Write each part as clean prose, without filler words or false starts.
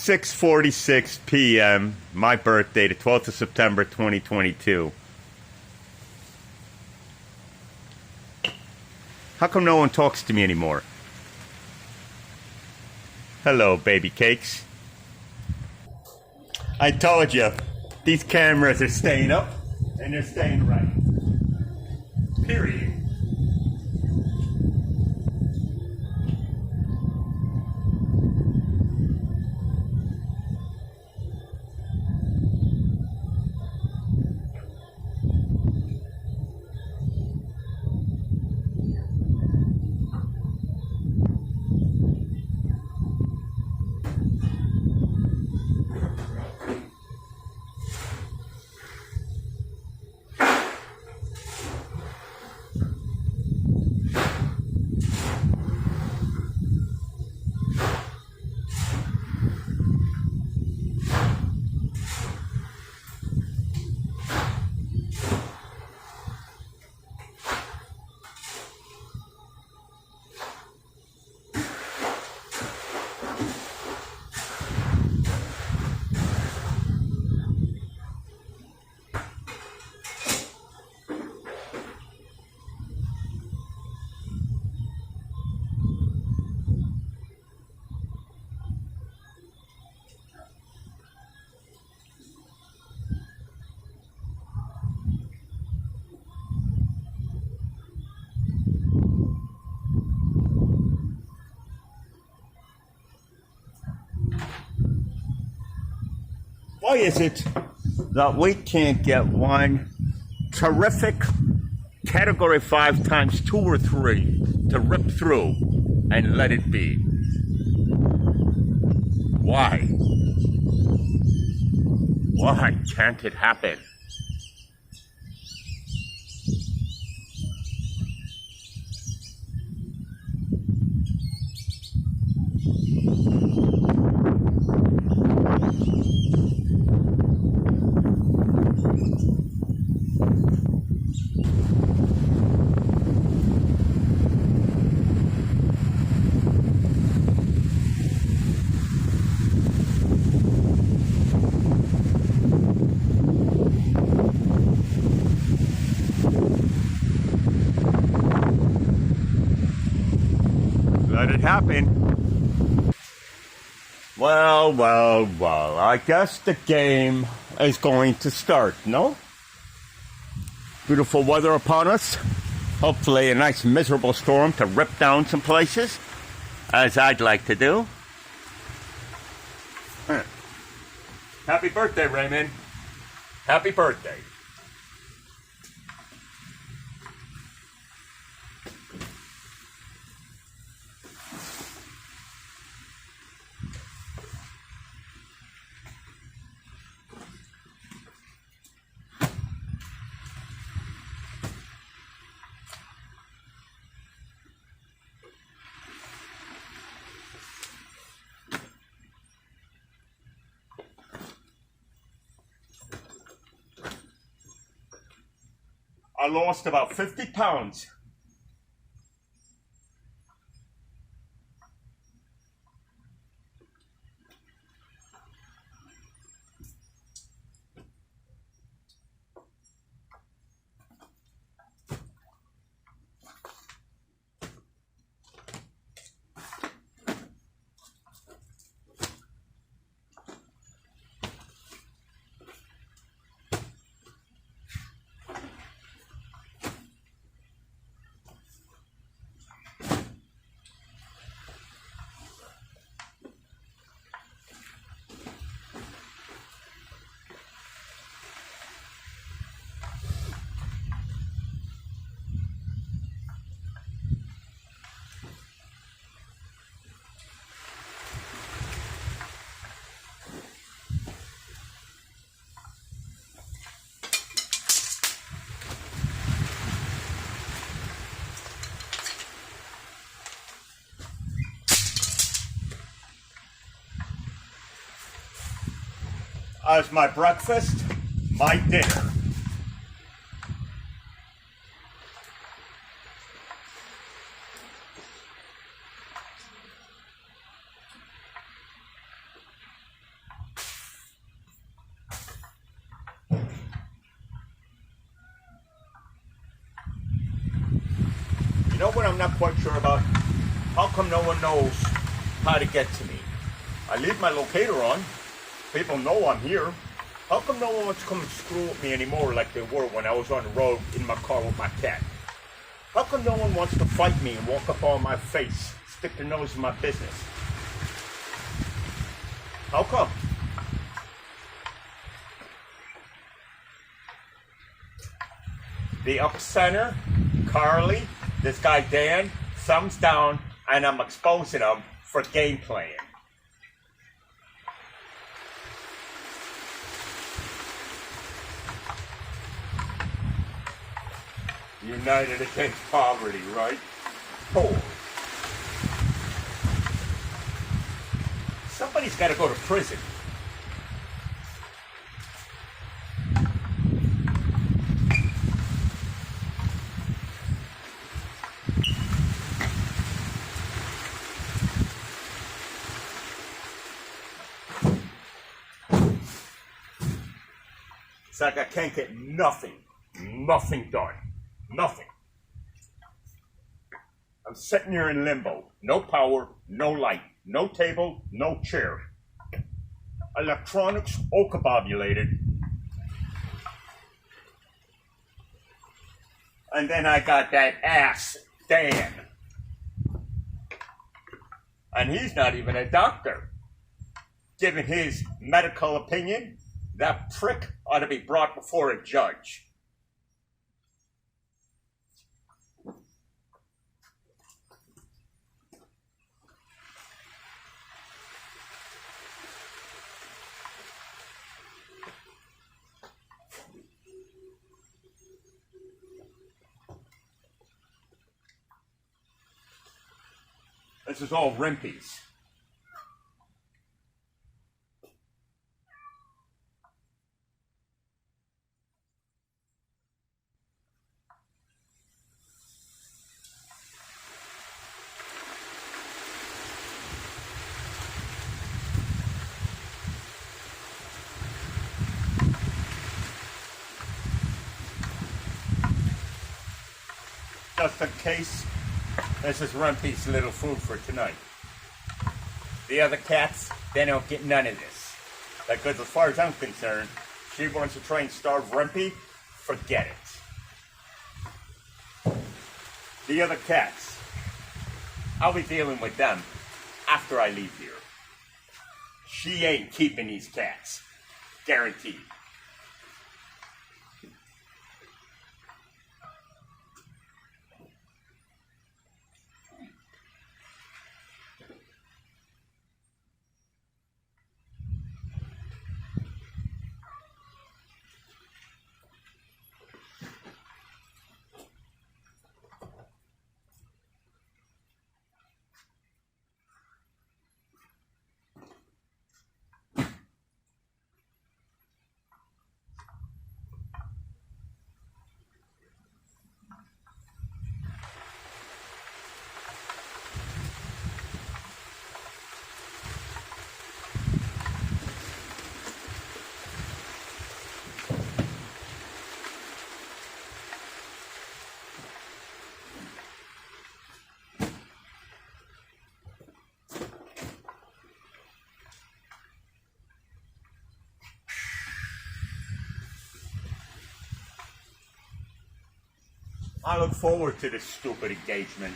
6:46 p.m. My birthday, the 12th of September, 2022. How come no one talks to me anymore? Hello, baby cakes. I told you, these cameras are staying up, and they're staying right. Period. Why is it that we can't get one terrific Category 5 times 2 or 3 to rip through and let it be? Why? Why can't it happen? Let it happen. Well, I guess the game is going to start, no? Beautiful weather upon us. Hopefully a nice miserable storm to rip down some places, as I'd like to do. Happy birthday, Raymond. Happy birthday. I lost about 50 pounds. As my breakfast, my dinner. what I'm not quite sure about? How come no one knows how to get to me? I leave my locator on. People know I'm here. How come no one wants to come and screw with me anymore like they were when I was on the road in my car with my cat? How come no one wants to fight me and walk up on my face, stick their nose in my business? How come? The up center, Carly, this guy Dan, thumbs down, and I'm exposing them for game playing. United against poverty, right? Oh. Somebody's got to go to prison. It's like I can't get nothing done. Nothing. I'm sitting here in limbo. No power, no light, no table, no chair. Electronics all kabobulated. And then I got that ass, Dan. And he's not even a doctor. Given his medical opinion, that prick ought to be brought before a judge. This is all Rimpies. Just in case, this is Rumpy's little food for tonight. The other cats, they don't get none of this. Because as far as I'm concerned, she wants to try and starve Rumpy, forget it. The other cats, I'll be dealing with them after I leave here. She ain't keeping these cats. Guaranteed. I look forward to this stupid engagement.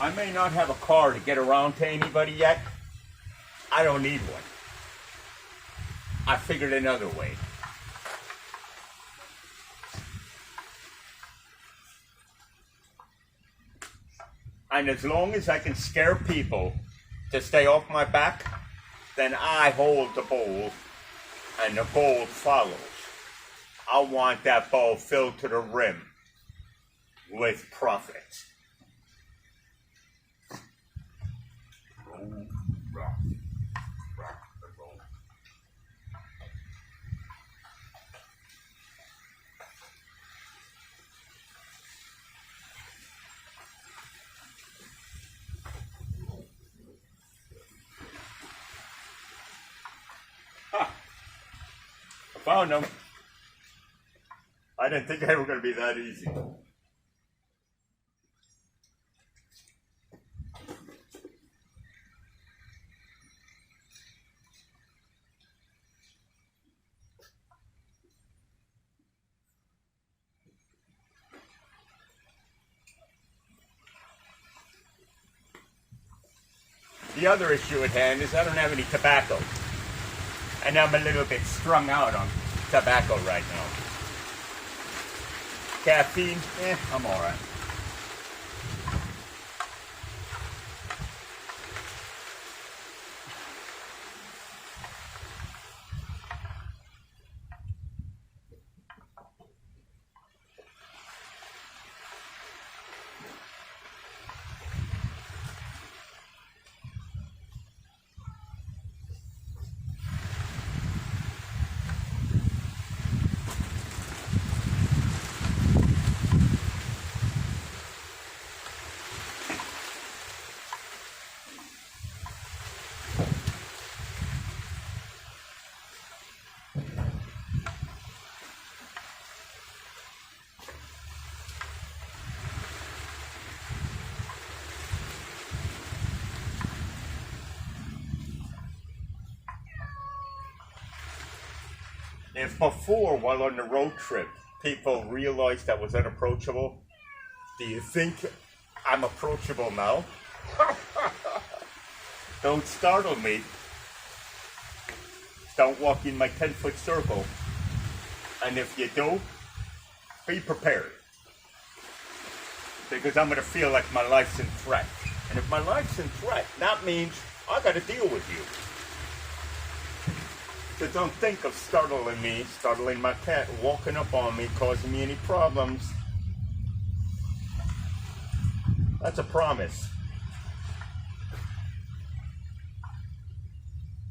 I may not have a car to get around to anybody yet. I don't need one. I figured another way. And as long as I can scare people to stay off my back, then I hold the bowl, and the bowl follows. I want that bowl filled to the rim with profit. Rock the bowl. Found them. I didn't think they were going to be that easy. The other issue at hand is I don't have any tobacco. And I'm a little bit strung out on tobacco right now. Caffeine, I'm alright. If before, while on the road trip, people realized I was unapproachable, do you think I'm approachable now? Don't startle me. Don't walk in my 10-foot circle. And if you do, be prepared. Because I'm going to feel like my life's in threat. And if my life's in threat, that means I got to deal with you. So don't think of startling me, startling my cat, walking up on me, causing me any problems. That's a promise.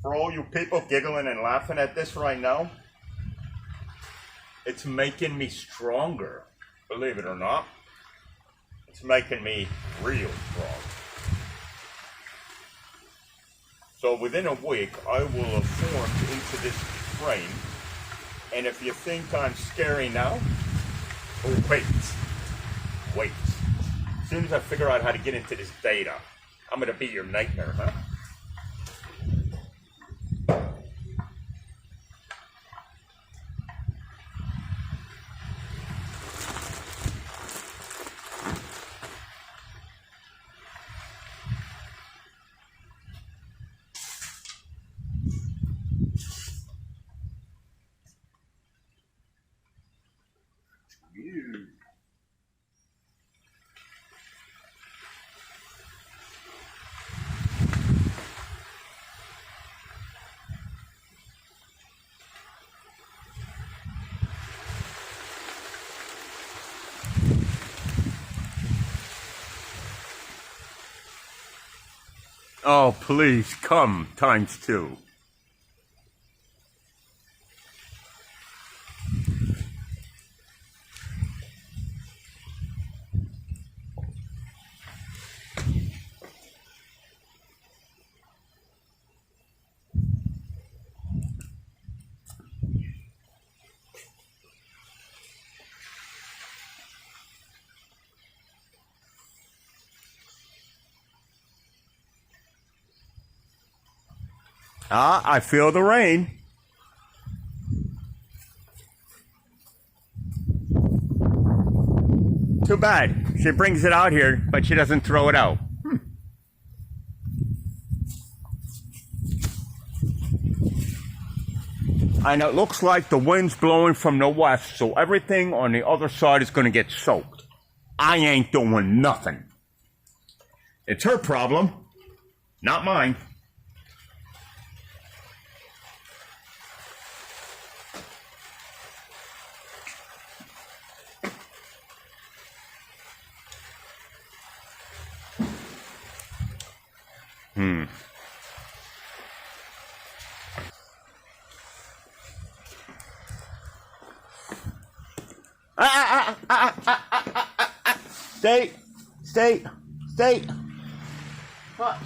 For all you people giggling and laughing at this right now, it's making me stronger, believe it or not. It's making me real strong. So within a week, I will have formed into this frame. And if you think I'm scary now, oh, wait. As soon as I figure out how to get into this data, I'm going to be your nightmare, huh? Oh, please, come, ×2. Ah, I feel the rain. Too bad. She brings it out here, but she doesn't throw it out. And it looks like the wind's blowing from the west, so everything on the other side is going to get soaked. I ain't doing nothing. It's her problem, not mine. Stay. What?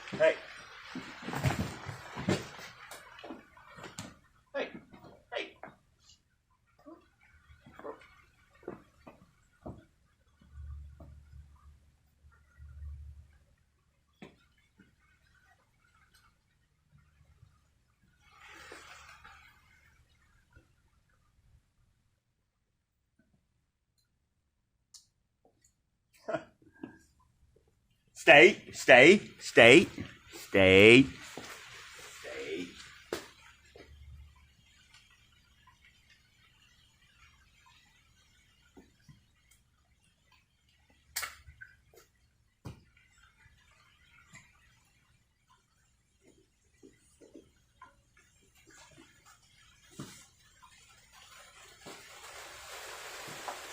Hey. Hey. Hey. Stay, stay, stay, stay, stay.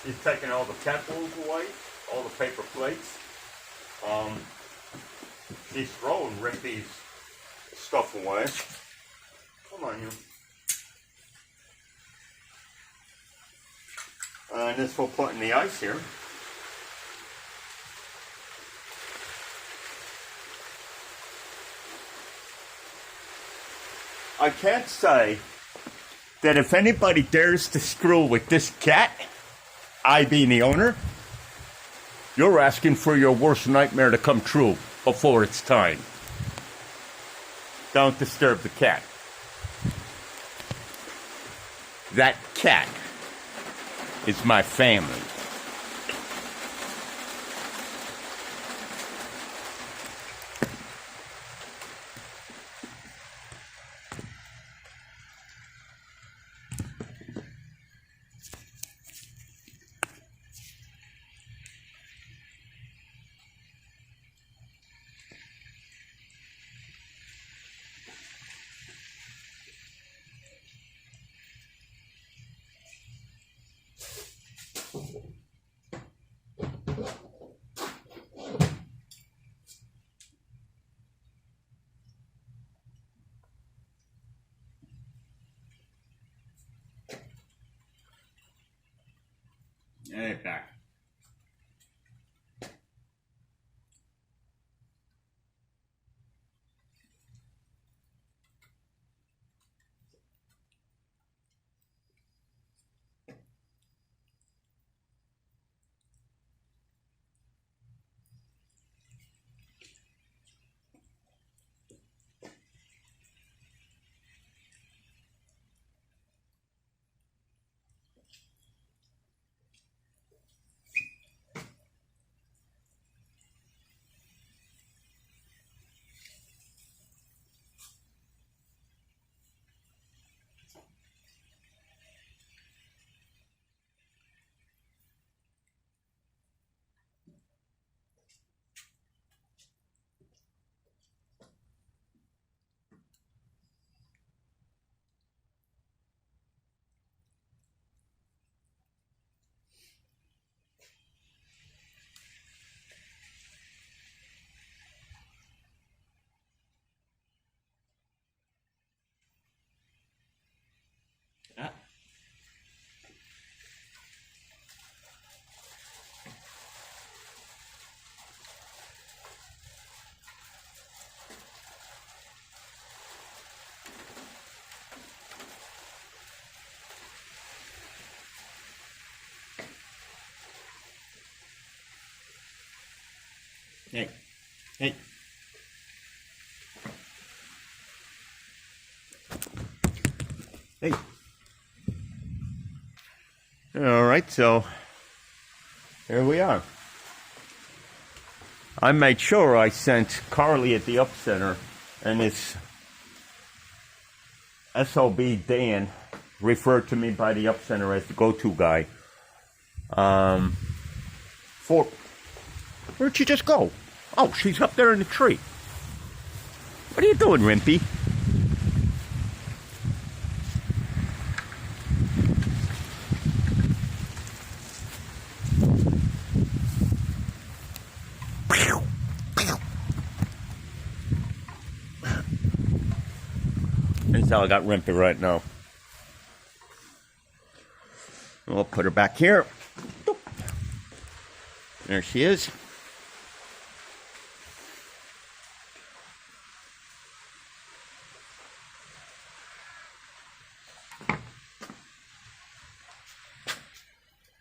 He's taking all the cat balls away, all the paper plates. He's throwing Rimpy's stuff away. Come on, you. And this we'll put in the ice here. I can't say that if anybody dares to screw with this cat, I being the owner, you're asking for your worst nightmare to come true before it's time. Don't disturb the cat. That cat is my family. Hey, back. Hey, hey. Hey. All right, so here we are. I made sure I sent Carly at the Up Center and this SOB Dan, referred to me by the Up Center as the go-to guy. Where'd she just go? Oh, she's up there in the tree. What are you doing, Rimpy? That's how I got Rimpy right now. We'll put her back here. There she is.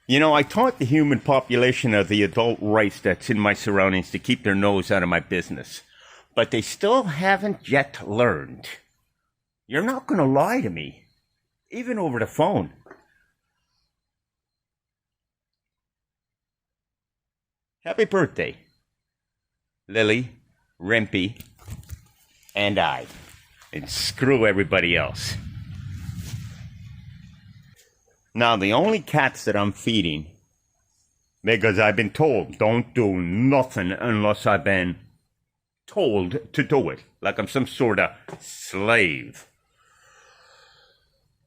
You know, I taught the human population of the adult race that's in my surroundings to keep their nose out of my business. But they still haven't yet learned. You're not going to lie to me, even over the phone. Happy birthday, Lily, Rimpy, and I. And screw everybody else. Now, the only cats that I'm feeding, because I've been told, don't do nothing unless I've been told to do it. Like I'm some sort of slave.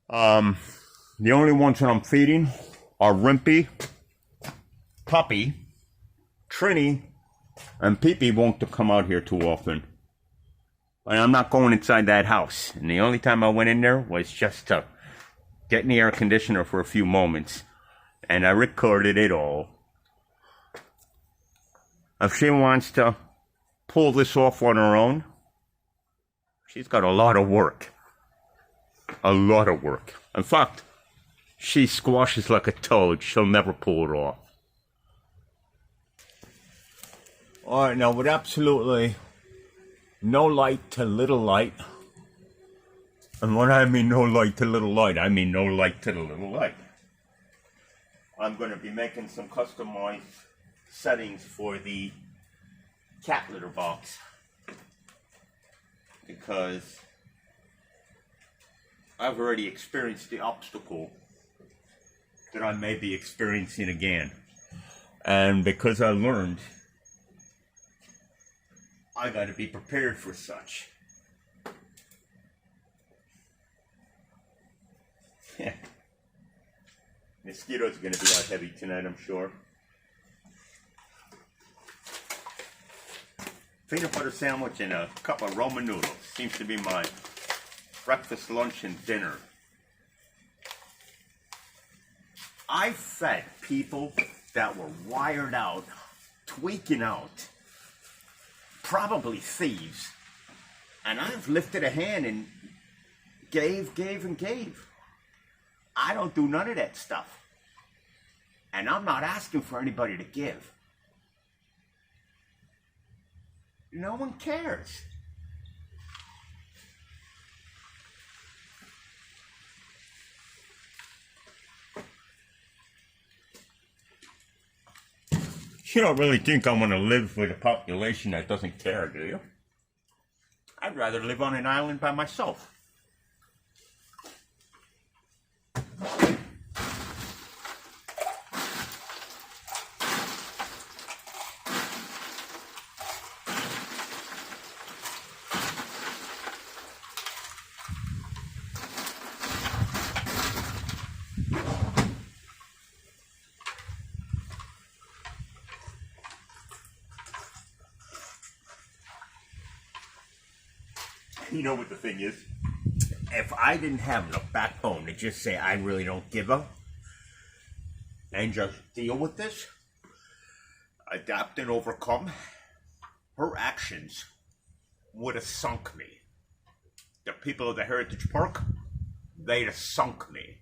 The only ones that I'm feeding are Rimpy, Puppy, Trini, and Pee-Pee won't come out here too often. But I'm not going inside that house. And the only time I went in there was just to get in the air conditioner for a few moments. And I recorded it all. If she wants to pull this off on her own, she's got a lot of work. A lot of work. In fact, she squashes like a toad. She'll never pull it off. Alright, now with absolutely no light to little light. And when I mean no light to little light, I mean no light to the little light. I'm going to be making some customized settings for the cat litter box. Because I've already experienced the obstacle that I may be experiencing again. And because I learned, I got to be prepared for such. Mosquitoes are going to be out heavy tonight, I'm sure. Peanut butter sandwich and a cup of Roman noodles. Seems to be my breakfast, lunch, and dinner. I fed people that were wired out, tweaking out, probably thieves. And I've lifted a hand and gave. I don't do none of that stuff. And I'm not asking for anybody to give. No one cares. You don't really think I'm going to live with a population that doesn't care, do you? I'd rather live on an island by myself. You know what the thing is? If I didn't have enough backbone to just say I really don't give up and just deal with this, adapt and overcome, her actions would have sunk me. The people of the Heritage Park, they'd have sunk me.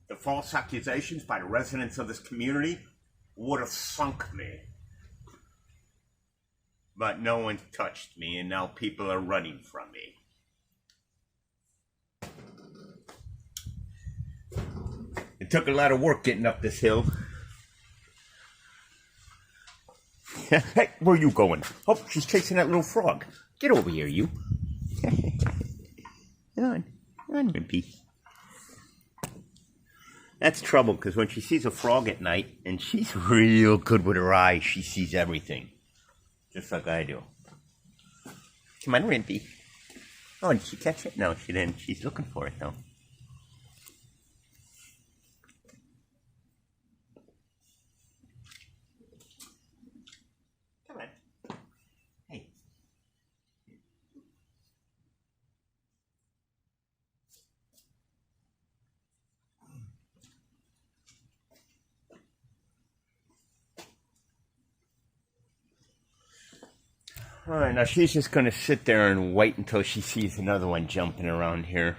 The false accusations by the residents of this community would have sunk me. But no one touched me, and now people are running from me. It took a lot of work getting up this hill. Hey, where are you going? Oh, she's chasing that little frog. Get over here, you. Come on, Wimpy. That's trouble, because when she sees a frog at night, and she's real good with her eyes, she sees everything. Just like I do. Come on, Rimpy. Oh, did she catch it? No, she didn't. She's looking for it, though. Come on. Hey. Alright, now she's just going to sit there and wait until she sees another one jumping around here.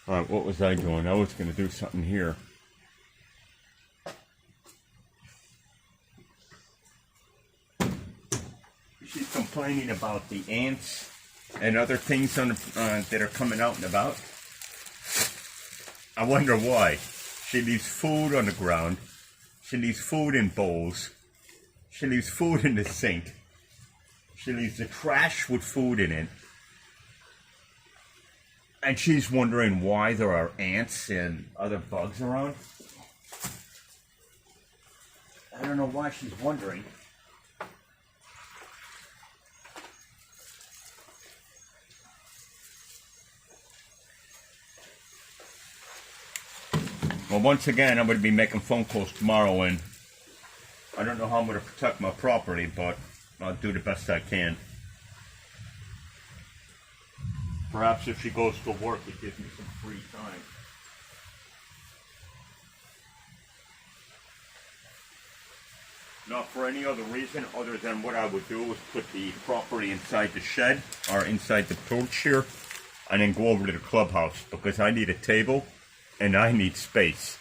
Alright, what was I doing? I was going to do something here. She's complaining about the ants and other things on the, that are coming out and about. I wonder why. She leaves food on the ground. She leaves food in bowls. She leaves food in the sink. She leaves the trash with food in it. And she's wondering why there are ants and other bugs around. I don't know why she's wondering. Well, once again, I'm going to be making phone calls tomorrow, and I don't know how I'm going to protect my property, but I'll do the best I can. Perhaps if she goes to work, it gives me some free time. Not for any other reason other than what I would do is put the property inside the shed or inside the porch here, and then go over to the clubhouse because I need a table and I need space.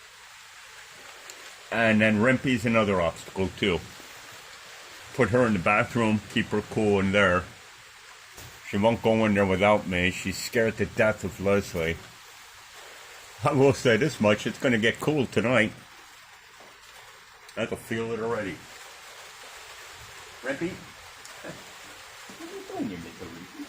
And then Rimpy's another obstacle too. Put her in the bathroom, keep her cool in there. She won't go in there without me. She's scared to death of Leslie. I will say this much, it's going to get cool tonight. I can feel it already. Rimpy? What are you doing, you little Rimpy?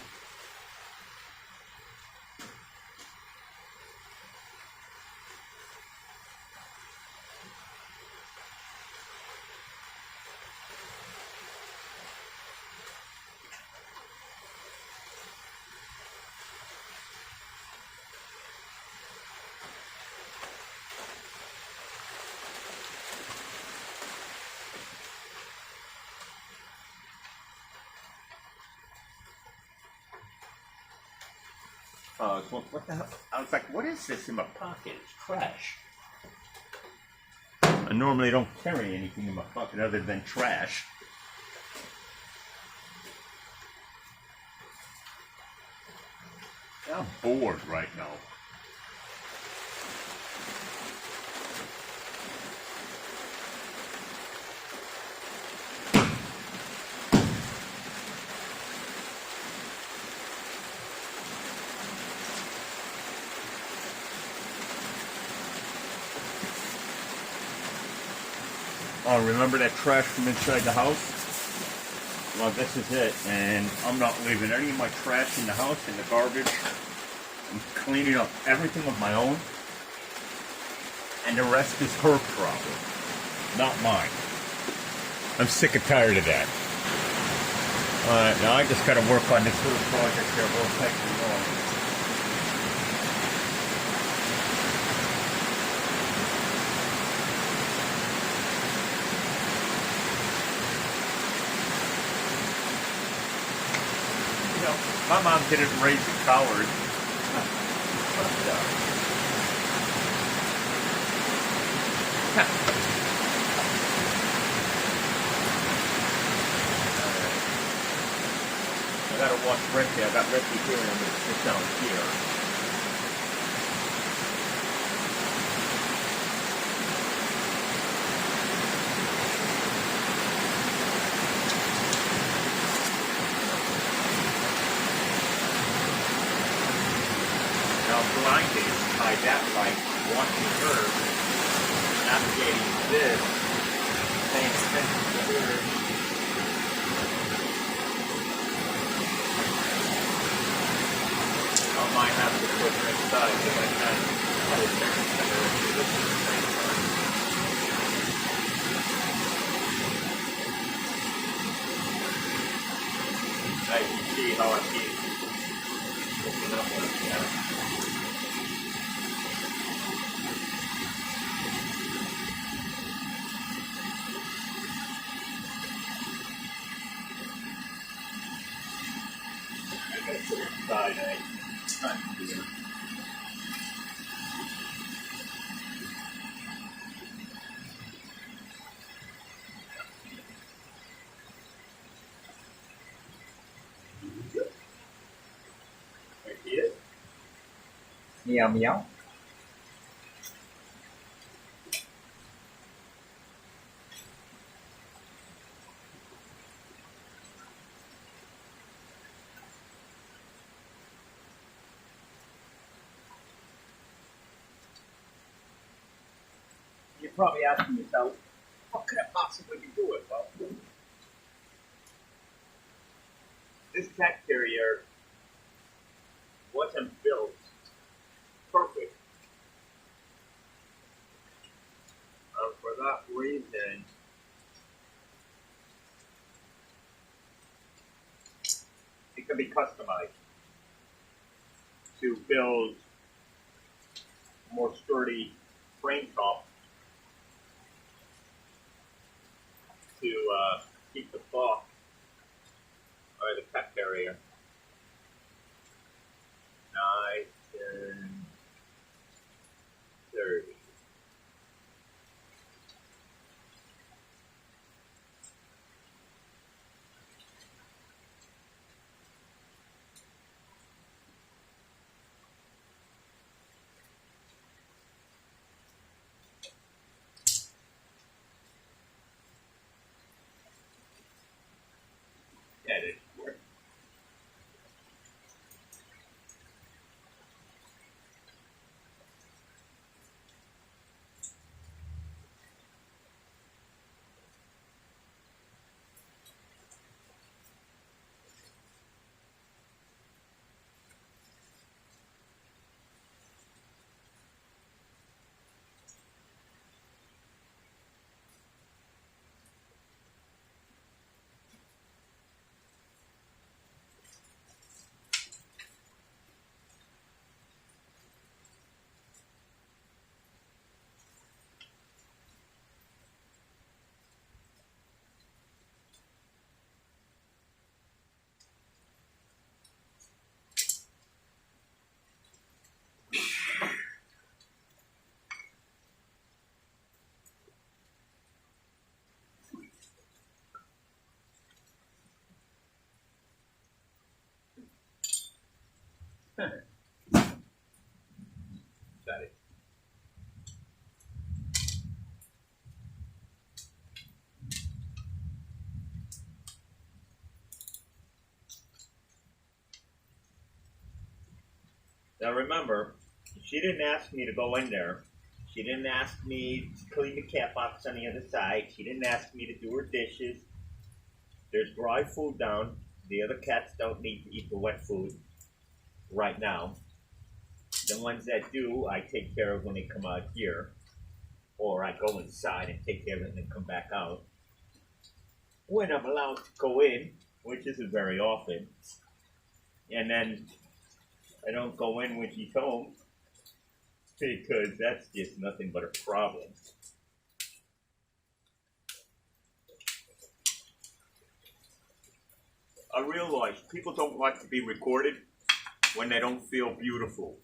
What the hell? I was like, what is this in my pocket? It's trash. I normally don't carry anything in my pocket other than trash. I'm bored right now. Oh, remember that trash from inside the house? Well, this is it, and I'm not leaving any of my trash in the house, in the garbage. I'm cleaning up everything of my own, and the rest is her problem, not mine. I'm sick and tired of that. Now I just gotta work on this little project here, we'll take it along. My mom didn't raise a coward. I gotta watch Ricky. I got Ricky here and I'm gonna sit down here. Blinded by that light, watching her, navigating this, paying attention to her. I might have to put her inside if I can pay attention to her and listen at the same time. Now you can see how I keep looking up when I'm down. Friday. There he is. Meow meow. You're probably asking yourself, what could it possibly be doing? Well, this cat carrier wasn't built perfect. For that reason, it can be customized to build a more sturdy frame top to keep the cloth or the cat carrier nice and sturdy. That is work. That is. Now remember, she didn't ask me to go in there. She didn't ask me to clean the cat box on the other side. She didn't ask me to do her dishes. There's dry food down. The other cats don't need to eat the wet food right now. The ones that do, I take care of when they come out here. Or I go inside and take care of it and then come back out. When I'm allowed to go in, which isn't very often. And then I don't go in when she's home because that's just nothing but a problem. I realize people don't like to be recorded when they don't feel beautiful,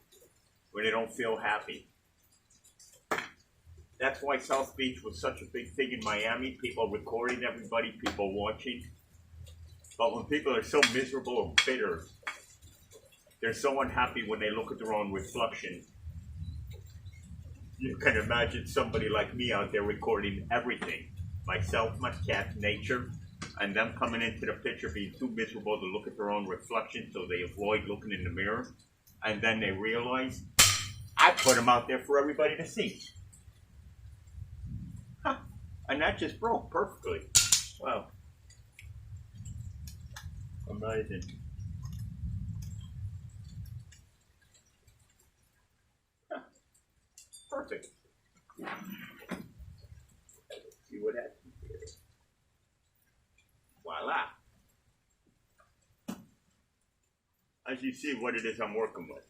when they don't feel happy. That's why South Beach was such a big thing in Miami. People recording everybody, people watching. But when people are so miserable or bitter, they're so unhappy when they look at their own reflection. You can imagine somebody like me out there recording everything. Myself, my cat, nature, and them coming into the picture being too miserable to look at their own reflection, so they avoid looking in the mirror. And then they realize, I put them out there for everybody to see. Huh. And that just broke perfectly. Wow. Amazing. Huh. Perfect. Let's see what happens here. Voila. As you see what it is I'm working with.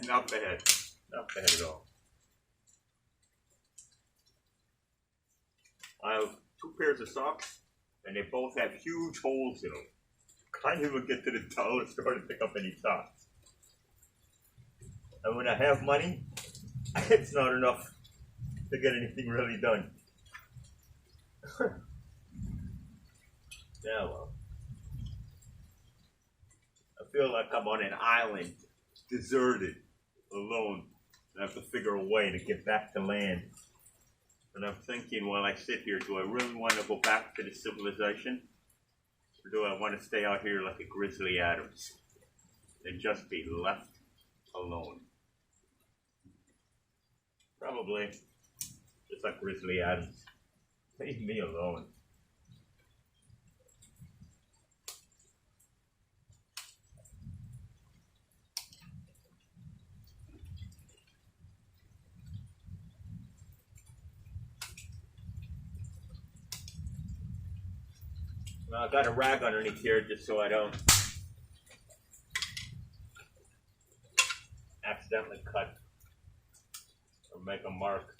Not bad. Not bad at all. I have 2 pairs of socks, and they both have huge holes in them. Can't even get to the dollar store to pick up any socks. And when I have money, it's not enough to get anything really done. Yeah, well. I feel like I'm on an island, deserted, alone. I have to figure a way to get back to land. And I'm thinking while I sit here, do I really want to go back to the civilization? Or do I want to stay out here like a Grizzly Adams and just be left alone? Probably just like Grizzly Adams. Leave me alone. Well, I got a rag underneath here just so I don't accidentally cut or make a mark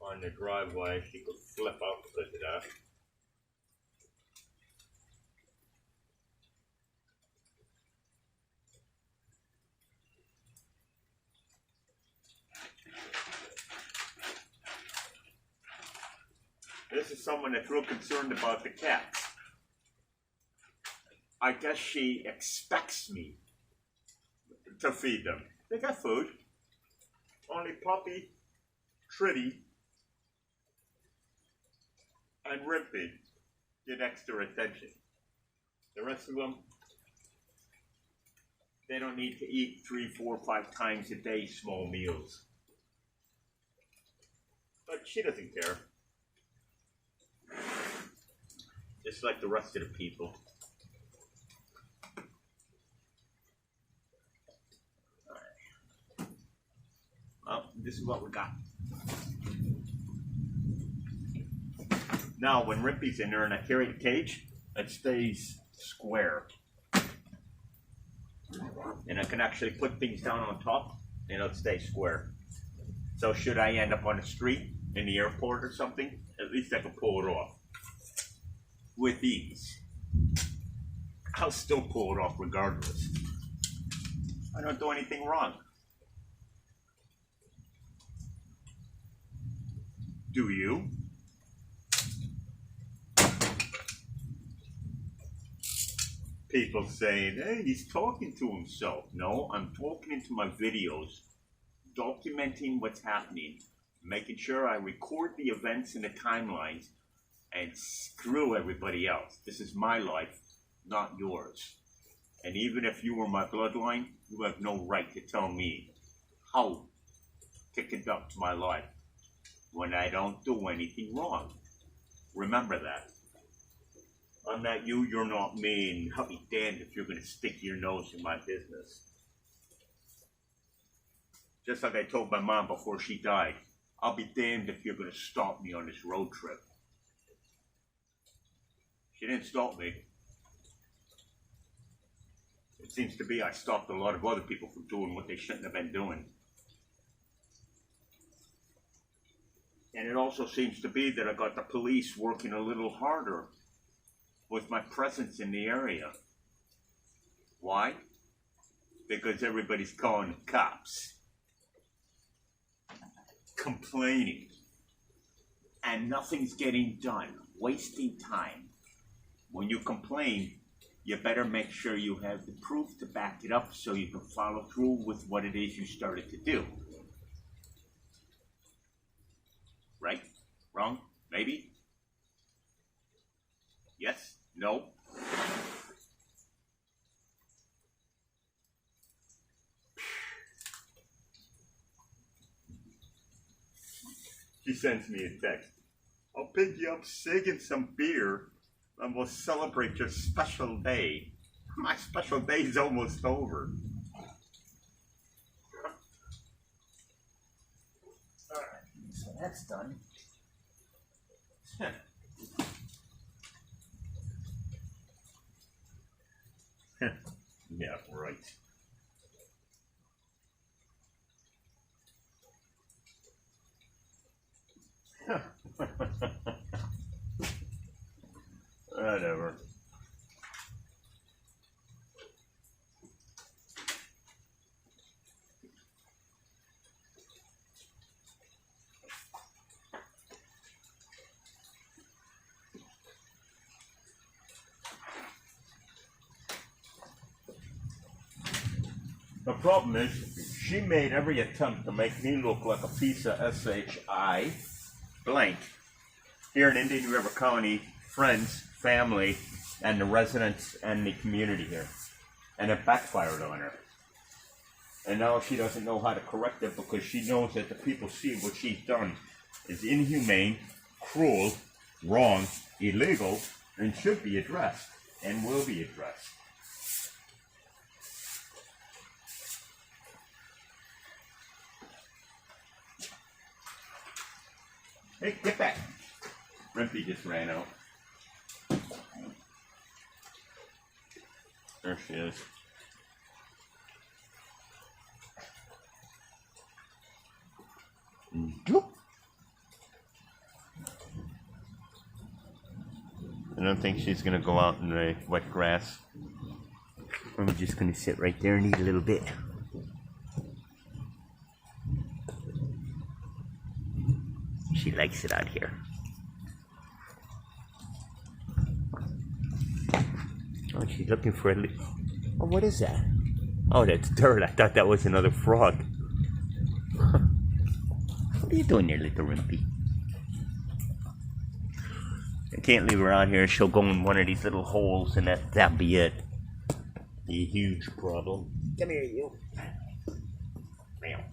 on the driveway. She could flip out because of that. This is someone that's real concerned about the cats. I guess she expects me to feed them. They got food. Only Puppy, Tritty, and Rimpy get extra attention. The rest of them, they don't need to eat 3, 4, 5 times a day small meals. But she doesn't care. Just like the rest of the people. Alright. Well, this is what we got. Now, when Rimpy's in there and I carry the cage, it stays square. And I can actually put things down on top and it'll stay square. So should I end up on the street, in the airport or something, at least I can pull it off. With ease. I'll still pull it off regardless. I don't do anything wrong. Do you? People saying, hey, he's talking to himself. No, I'm talking into my videos, documenting what's happening, making sure I record the events and the timelines, and screw everybody else. This is my life, not yours. And even if you were my bloodline, you have no right to tell me how to conduct my life when I don't do anything wrong. Remember that. I'm not you, you're not me, and I'll be damned if you're going to stick your nose in my business. Just like I told my mom before she died, I'll be damned if you're going to stop me on this road trip. She didn't stop me. It seems to be I stopped a lot of other people from doing what they shouldn't have been doing. And it also seems to be that I got the police working a little harder with my presence in the area. Why? Because everybody's calling the cops. Complaining. And nothing's getting done. Wasting time. When you complain, you better make sure you have the proof to back it up so you can follow through with what it is you started to do. Right? Wrong? Maybe? Yes? No? She sends me a text. I'll pick you up, Sig, and some beer, and we'll celebrate your special day. My special day is almost over. Alright, so that's done. Yeah, right. Whatever. The problem is, she made every attempt to make me look like a piece of SHI blank here in Indian River County, friends, family, and the residents and the community here. And it backfired on her. And now she doesn't know how to correct it because she knows that the people see what she's done is inhumane, cruel, wrong, illegal, and should be addressed, and will be addressed. Hey, get back. Rimpy just ran out. There she is. I don't think she's gonna go out in the wet grass. I'm just gonna sit right there and eat a little bit. She likes it out here. Oh, she's looking for a little... Oh, what is that? Oh, that's dirt. I thought that was another frog. What are you doing there, little Rimpy? I can't leave her out here. She'll go in one of these little holes and that'll be it. Be a huge problem. Come here, you. Meow.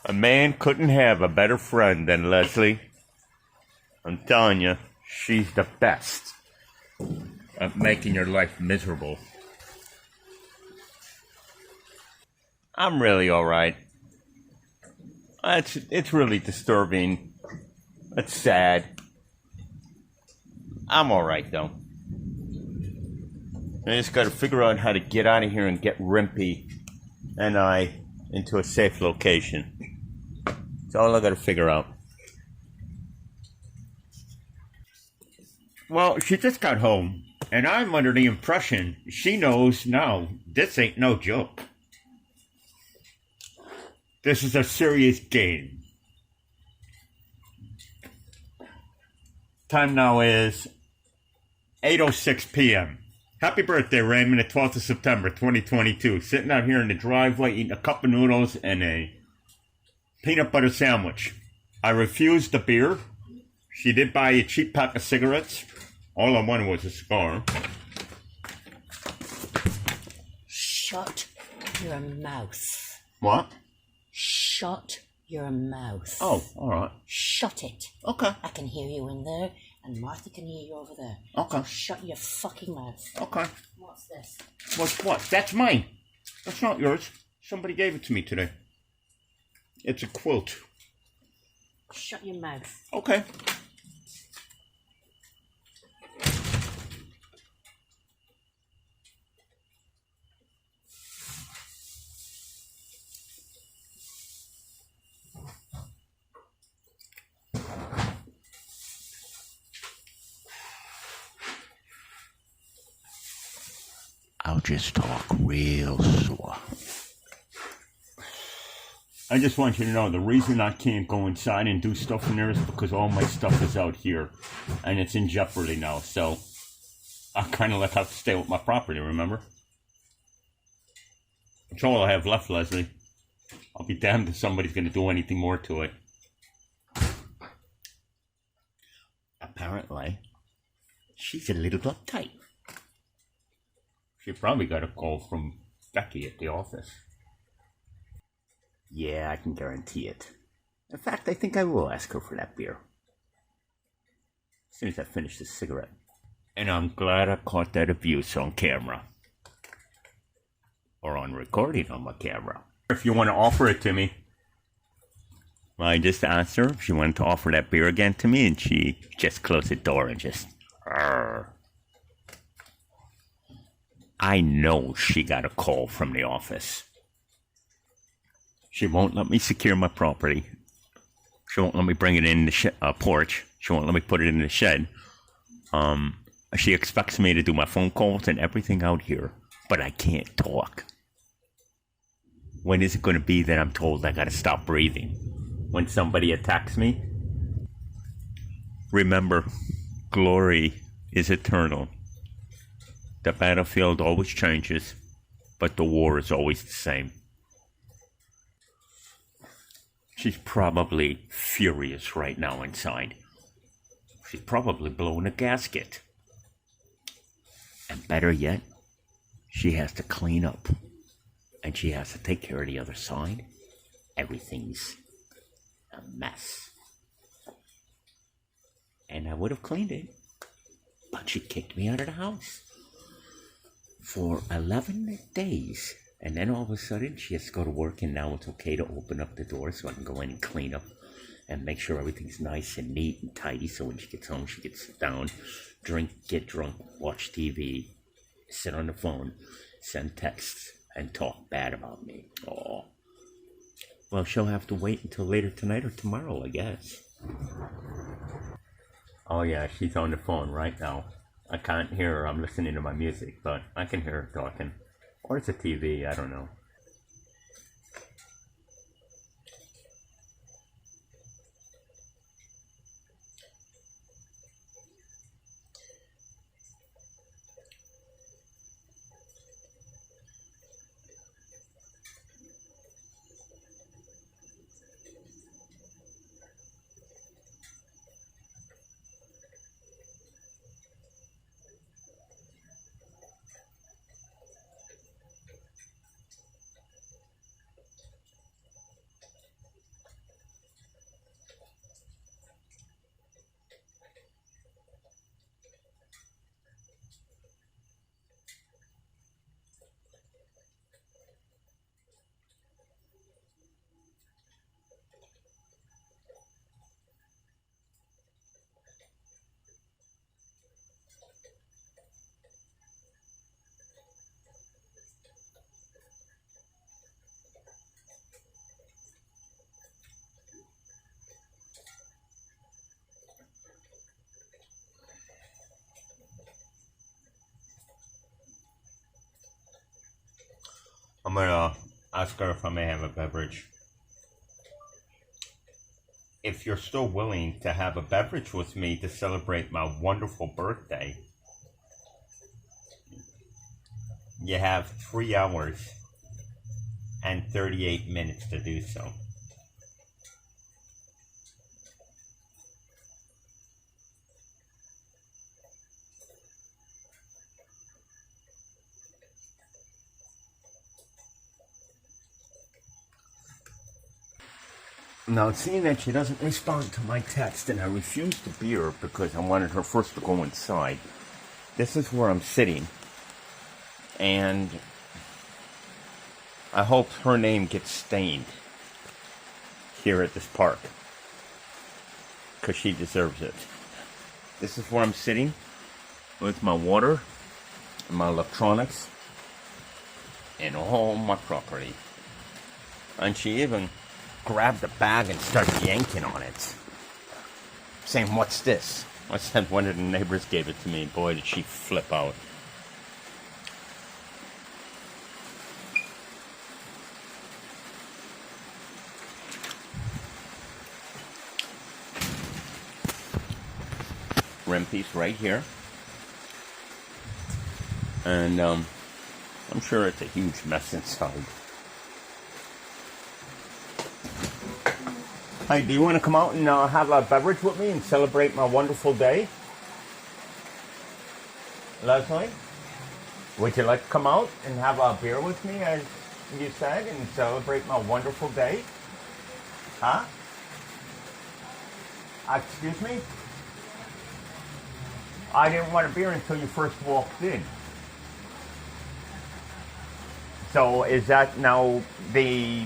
A man couldn't have a better friend than Leslie. I'm telling you, she's the best at making your life miserable. I'm really alright. It's really disturbing. It's sad. I'm alright though. I just gotta figure out how to get out of here and get Rimpy and I into a safe location. That's all I gotta figure out. Well, she just got home, and I'm under the impression she knows now this ain't no joke. This is a serious game. Time now is 8:06 p.m. Happy birthday, Raymond, the 12th of September, 2022. Sitting out here in the driveway eating a cup of noodles and a peanut butter sandwich. I refused the beer. She did buy a cheap pack of cigarettes. All I wanted was a cigar. Shut your mouth. What? Shut your mouth. Oh, all right. Shut it. Okay. I can hear you in there, and Martha can hear you over there. Okay. So shut your fucking mouth. Okay. What's this? What's what? That's mine. That's not yours. Somebody gave it to me today. It's a quilt. Shut your mouth. Okay. I'll just talk real slow. I just want you to know the reason I can't go inside and do stuff in there is because all my stuff is out here and it's in jeopardy now. So I kind of have to stay with my property, remember? That's all I have left, Leslie. I'll be damned if somebody's going to do anything more to it. Apparently, she's a little uptight. She probably got a call from Becky at the office. Yeah, I can guarantee it. In fact, I think I will ask her for that beer. As soon as I finish this cigarette. And I'm glad I caught that abuse on camera. or on recording on my camera. If you want to offer it to me. I just asked her if she wanted to offer that beer again to me, and she just closed the door and just... Arr. I know she got a call from the office. She won't let me secure my property. She won't let me bring it in the porch. She won't let me put it in the shed. She expects me to do my phone calls and everything out here, but I can't talk. When is it going to be that I'm told I got to stop breathing? When somebody attacks me? Remember, glory is eternal. The battlefield always changes, but the war is always the same. She's probably furious right now inside. She's probably blowing a gasket. And better yet, she has to clean up. And she has to take care of the other side. Everything's a mess. And I would have cleaned it, but she kicked me out of the house for 11 days. And then all of a sudden, she has to go to work, and now it's okay to open up the door so I can go in and clean up and make sure everything's nice and neat and tidy. So when she gets home, she gets down, drink, get drunk, watch TV, sit on the phone, send texts, and talk bad about me. Oh. Well, she'll have to wait until later tonight or tomorrow, I guess. Oh yeah, she's on the phone right now. I can't hear her. I'm listening to my music, but I can hear her talking. Or it's a TV, I don't know. I'm gonna ask her if I may have a beverage. If you're still willing to have a beverage with me to celebrate my wonderful birthday, you have 3 hours and 38 minutes to do so. Now, seeing that she doesn't respond to my text, and I refused the beer because I wanted her first to go inside, this is where I'm sitting. And I hope her name gets stained here at this park, because she deserves it. This is where I'm sitting with my water and my electronics and all my property. And she even grabbed the bag and started yanking on it, saying, "What's this?" I said one of the neighbors gave it to me. Boy, did she flip out. Rim piece right here. And I'm sure it's a huge mess inside. Hey, do you want to come out and have a beverage with me and celebrate my wonderful day? Leslie? Would you like to come out and have a beer with me, as you said, and celebrate my wonderful day? Huh? Excuse me? I didn't want a beer until you first walked in. So is that now the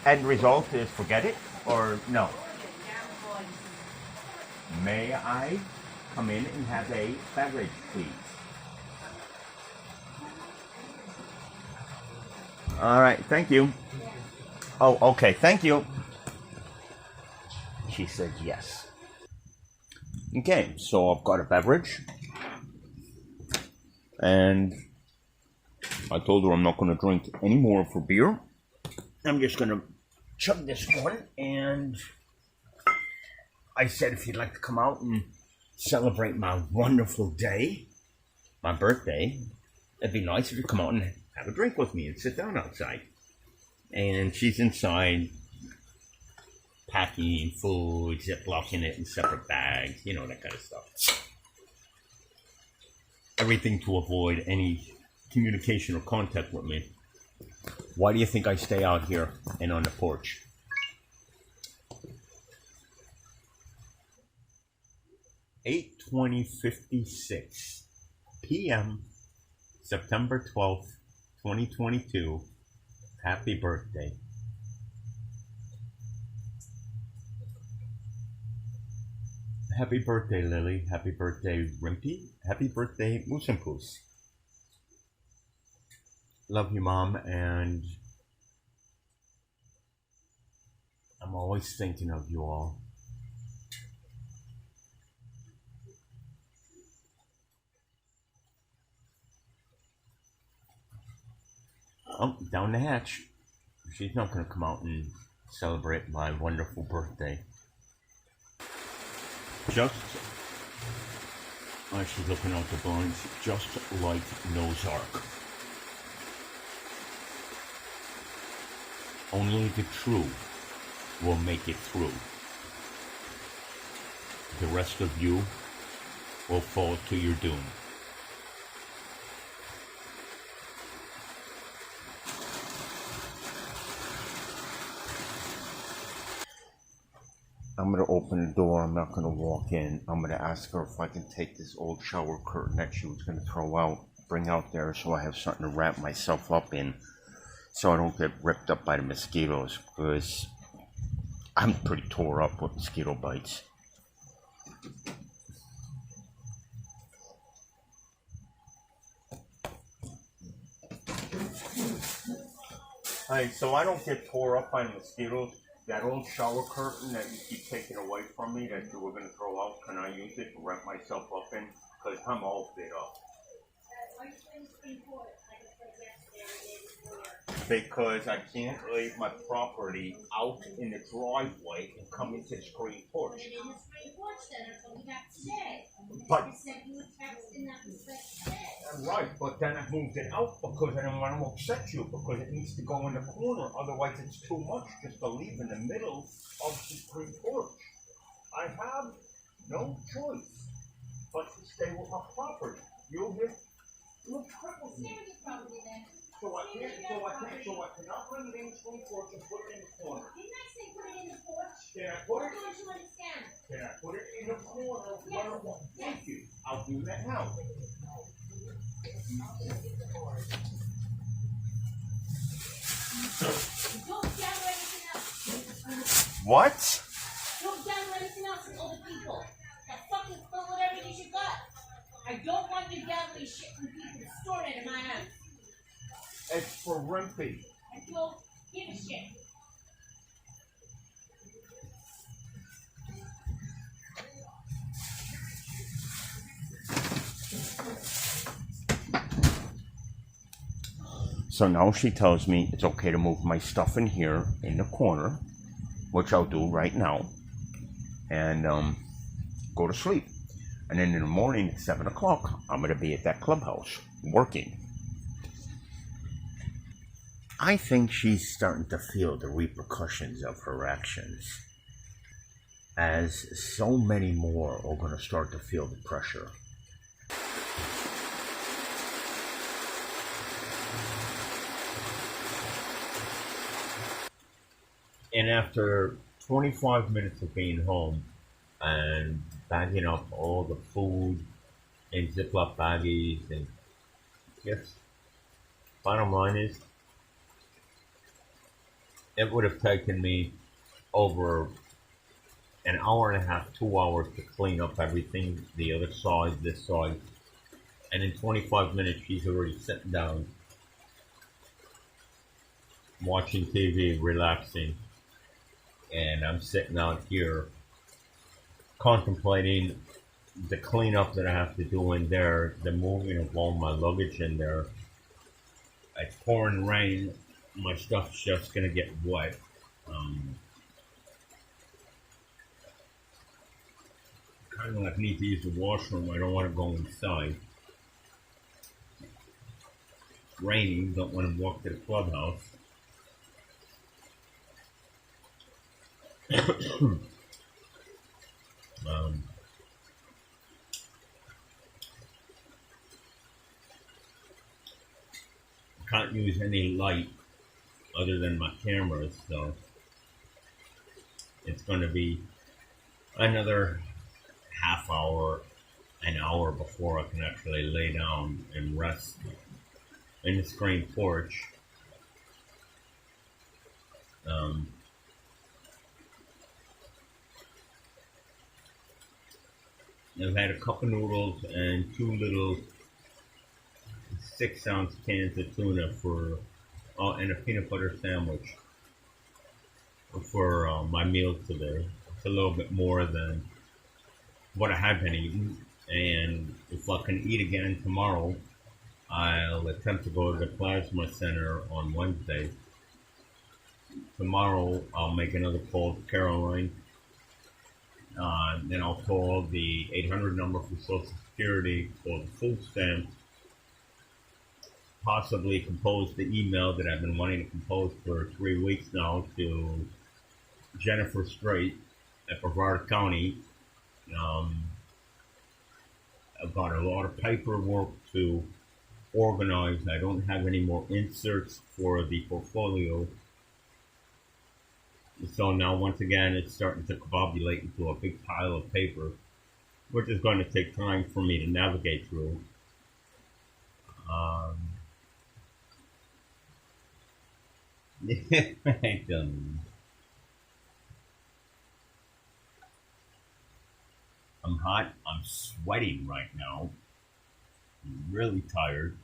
end result is forget it or no? May I come in and have a beverage, please? All right, thank you. Oh, okay, thank you. She said yes. Okay, so I've got a beverage. And I told her I'm not going to drink any more for beer. I'm just going to chug this one. And I said if you'd like to come out and celebrate my wonderful day, my birthday, it'd be nice if you come out and have a drink with me and sit down outside. And she's inside packing food, zip-locking it in separate bags, you know, that kind of stuff. Everything to avoid any communication or contact with me. Why do you think I stay out here and on the porch? (8:56 p.m. September 12th, 2022. Happy birthday. Happy birthday, Lily. Happy birthday, Rimpy. Happy birthday, Moose and Poos. Love you, Mom, and I'm always thinking of you all. Oh, down the hatch. She's not going to come out and celebrate my wonderful birthday. Just as she's looking out the blinds, just like Noah's Ark. Only the true will make it through. The rest of you will fall to your doom. I'm going to open the door. I'm not going to walk in. I'm going to ask her if I can take this old shower curtain that she was going to throw out, bring out there so I have something to wrap myself up in so I don't get ripped up by the mosquitoes, because I'm pretty tore up with mosquito bites. Hey, so I don't get tore up by mosquitoes. That old shower curtain that you keep taking away from me that you were going to throw out, can I use it to wrap myself up in? Because I'm all fit up. Because I can't leave my property out in the driveway and come into the screen porch. But right, but then I moved it out because I don't want to upset you, because it needs to go in the corner. Otherwise, it's too much just to leave in the middle of the screen porch. I have no choice but to stay with my property. You'll get trouble. So I cannot bring it in the screen porch and put it in the corner. Didn't I say put it in the porch? Can I put it? Don't you understand? Can I put it in the corner? Yes. Thank you. I'll do that now. Don't gather anything else. What? Don't gather anything else from other people. Now fucking fill whatever you got. I don't want you gathering shit from people and storing it in my house. It's for Rimpy. I don't give a shit. So now she tells me it's okay to move my stuff in here in the corner, which I'll do right now, and go to sleep. And then in the morning at 7 o'clock, I'm going to be at that clubhouse working. I think she's starting to feel the repercussions of her actions, as so many more are going to start to feel the pressure. And after 25 minutes of being home and bagging up all the food in Ziploc baggies, and just bottom line is it would have taken me over an hour and a half, 2 hours to clean up everything, the other side, this side. And in 25 minutes, she's already sitting down, watching TV, relaxing. And I'm sitting out here contemplating the cleanup that I have to do in there, the moving of all my luggage in there. It's pouring rain, my stuff's just gonna get wet. Kind of like need to use the washroom. I don't want to go inside. It's raining. Don't want to walk to the clubhouse. Can't use any light other than my cameras, so it's going to be another half hour, an hour before I can actually lay down and rest in the screen porch. I've had a cup of noodles and 2 little 6-ounce cans of tuna for and a peanut butter sandwich for my meal today. It's a little bit more than what I have been eating, and if I can eat again tomorrow, I'll attempt to go to the plasma center on Wednesday. Tomorrow I'll make another call to Caroline. Then I'll call the 800 number for Social Security, call the food stamps, possibly compose the email that I've been wanting to compose for 3 weeks now to Jennifer Strait at Brevard County. I've got a lot of paperwork to organize. I don't have any more inserts for the portfolio. So now, once again, it's starting to coagulate into a big pile of paper, which is going to take time for me to navigate through. I'm hot. I'm sweating right now. I'm really tired.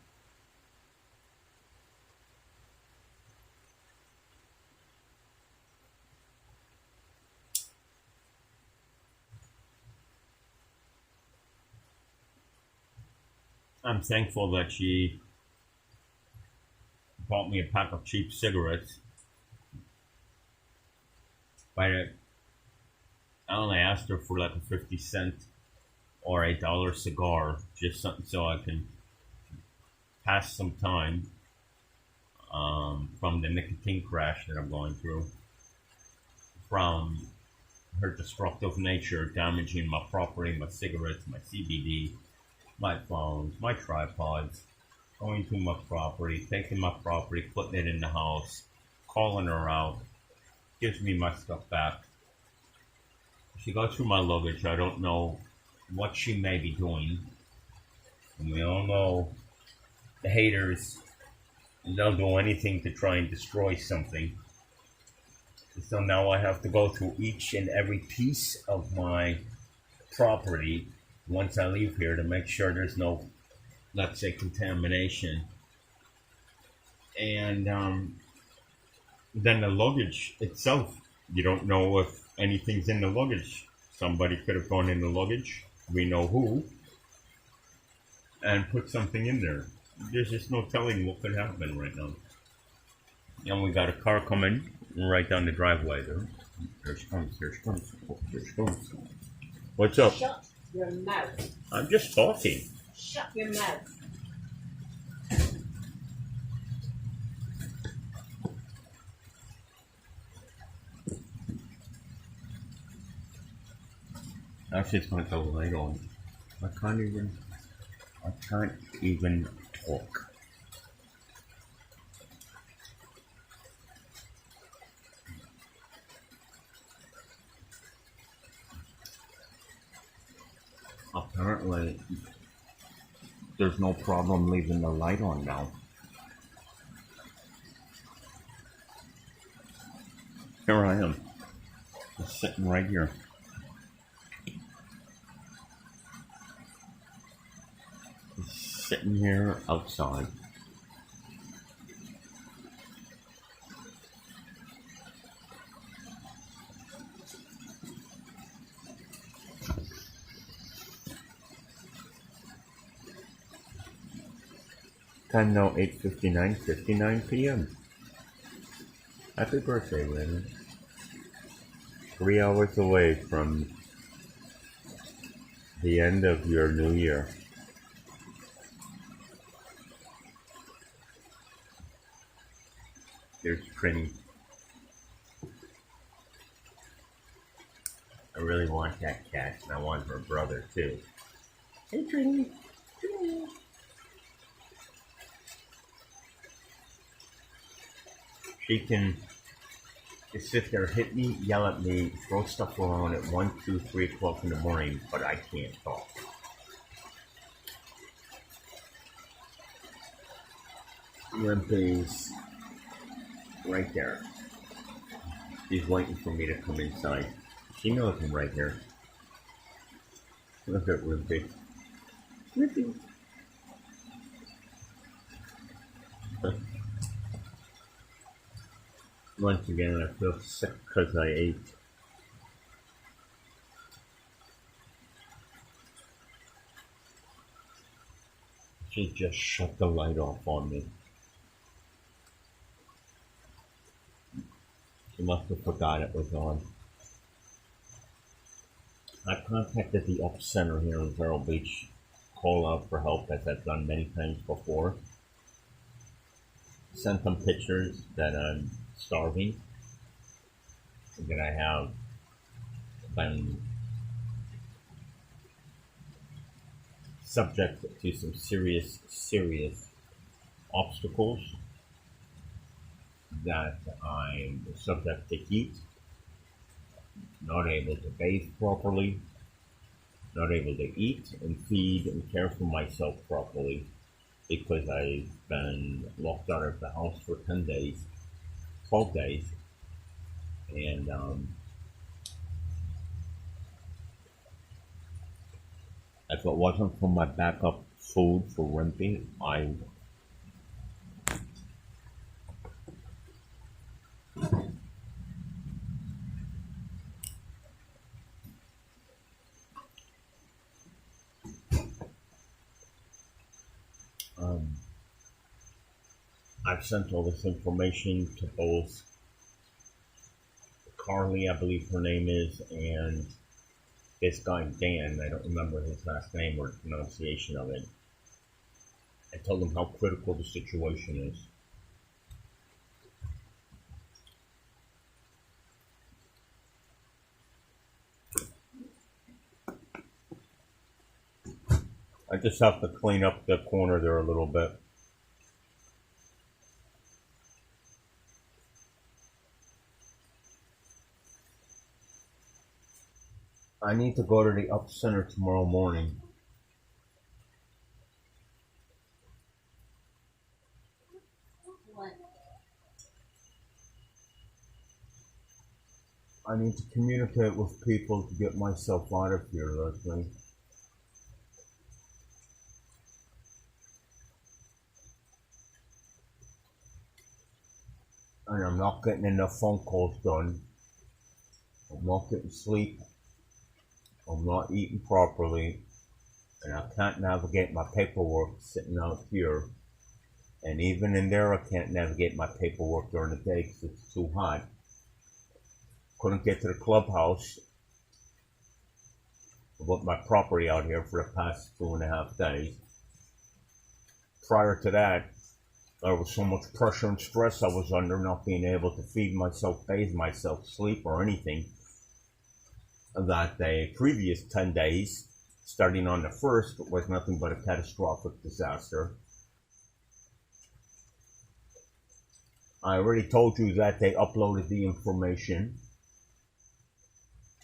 I'm thankful that she bought me a pack of cheap cigarettes. But I only asked her for like a 50-cent or $1 cigar, just something so I can pass some time from the nicotine crash that I'm going through, from her destructive nature damaging my property, my cigarettes, my CBD, my phones, my tripods, going to my property, taking my property, putting it in the house, calling her out, gives me my stuff back. She goes through my luggage. I don't know what she may be doing. And we all know the haters, they'll do anything to try and destroy something. So now I have to go through each and every piece of my property once I leave here to make sure there's no, let's say, contamination. And then the luggage itself, you don't know if anything's in the luggage. Somebody could have gone in the luggage, we know who, and put something in there. There's just no telling what could happen right now. And we got a car coming right down the driveway there. Here she comes, here she comes, here she comes. What's up? Shut your mouth. I'm just talking. Shut your mouth. Actually, it's going to go light on. I can't even talk. Apparently, there's no problem leaving the light on now. Here I am, just sitting right here. Just sitting here outside. Time now 8:59 p.m. Happy birthday, Lennon. 3 hours away from the end of your new year. Here's Trini. I really want that cat, and I want her brother too. Hey, Trini. Trini. She can just sit there, hit me, yell at me, throw stuff around at 1, 2, 3 o'clock in the morning, but I can't talk. Limpy's right there. She's waiting for me to come inside. She knows I'm right here. Look at Limpy. Limpy. Once again, I feel sick because I ate. She just shut the light off on me. She must have forgot it was on. I contacted the Up Center here in Vero Beach, call out for help as I've done many times before. Sent them pictures that I'm starving, that I have been subject to some serious obstacles, that I'm subject to heat, not able to bathe properly, not able to eat and feed and care for myself properly because I've been locked out of the house for 10 days, 12 days, and if it wasn't for my backup food for Rimpy, I've sent all this information to both Carly, I believe her name is, and this guy Dan, I don't remember his last name or the pronunciation of it. I told them how critical the situation is. I just have to clean up the corner there a little bit. I need to go to the Up Center tomorrow morning. What? I need to communicate with people to get myself out of here, Leslie. And I'm not getting enough phone calls done. I'm not getting sleep. I'm not eating properly. And I can't navigate my paperwork sitting out here. And even in there, I can't navigate my paperwork during the day because it's too hot. Couldn't get to the clubhouse about my property out here for the past 2.5 days. Prior to that, there was so much pressure and stress I was under, not being able to feed myself, bathe myself, sleep, or anything, that the previous 10 days, starting on the 1st, was nothing but a catastrophic disaster. I already told you that they uploaded the information.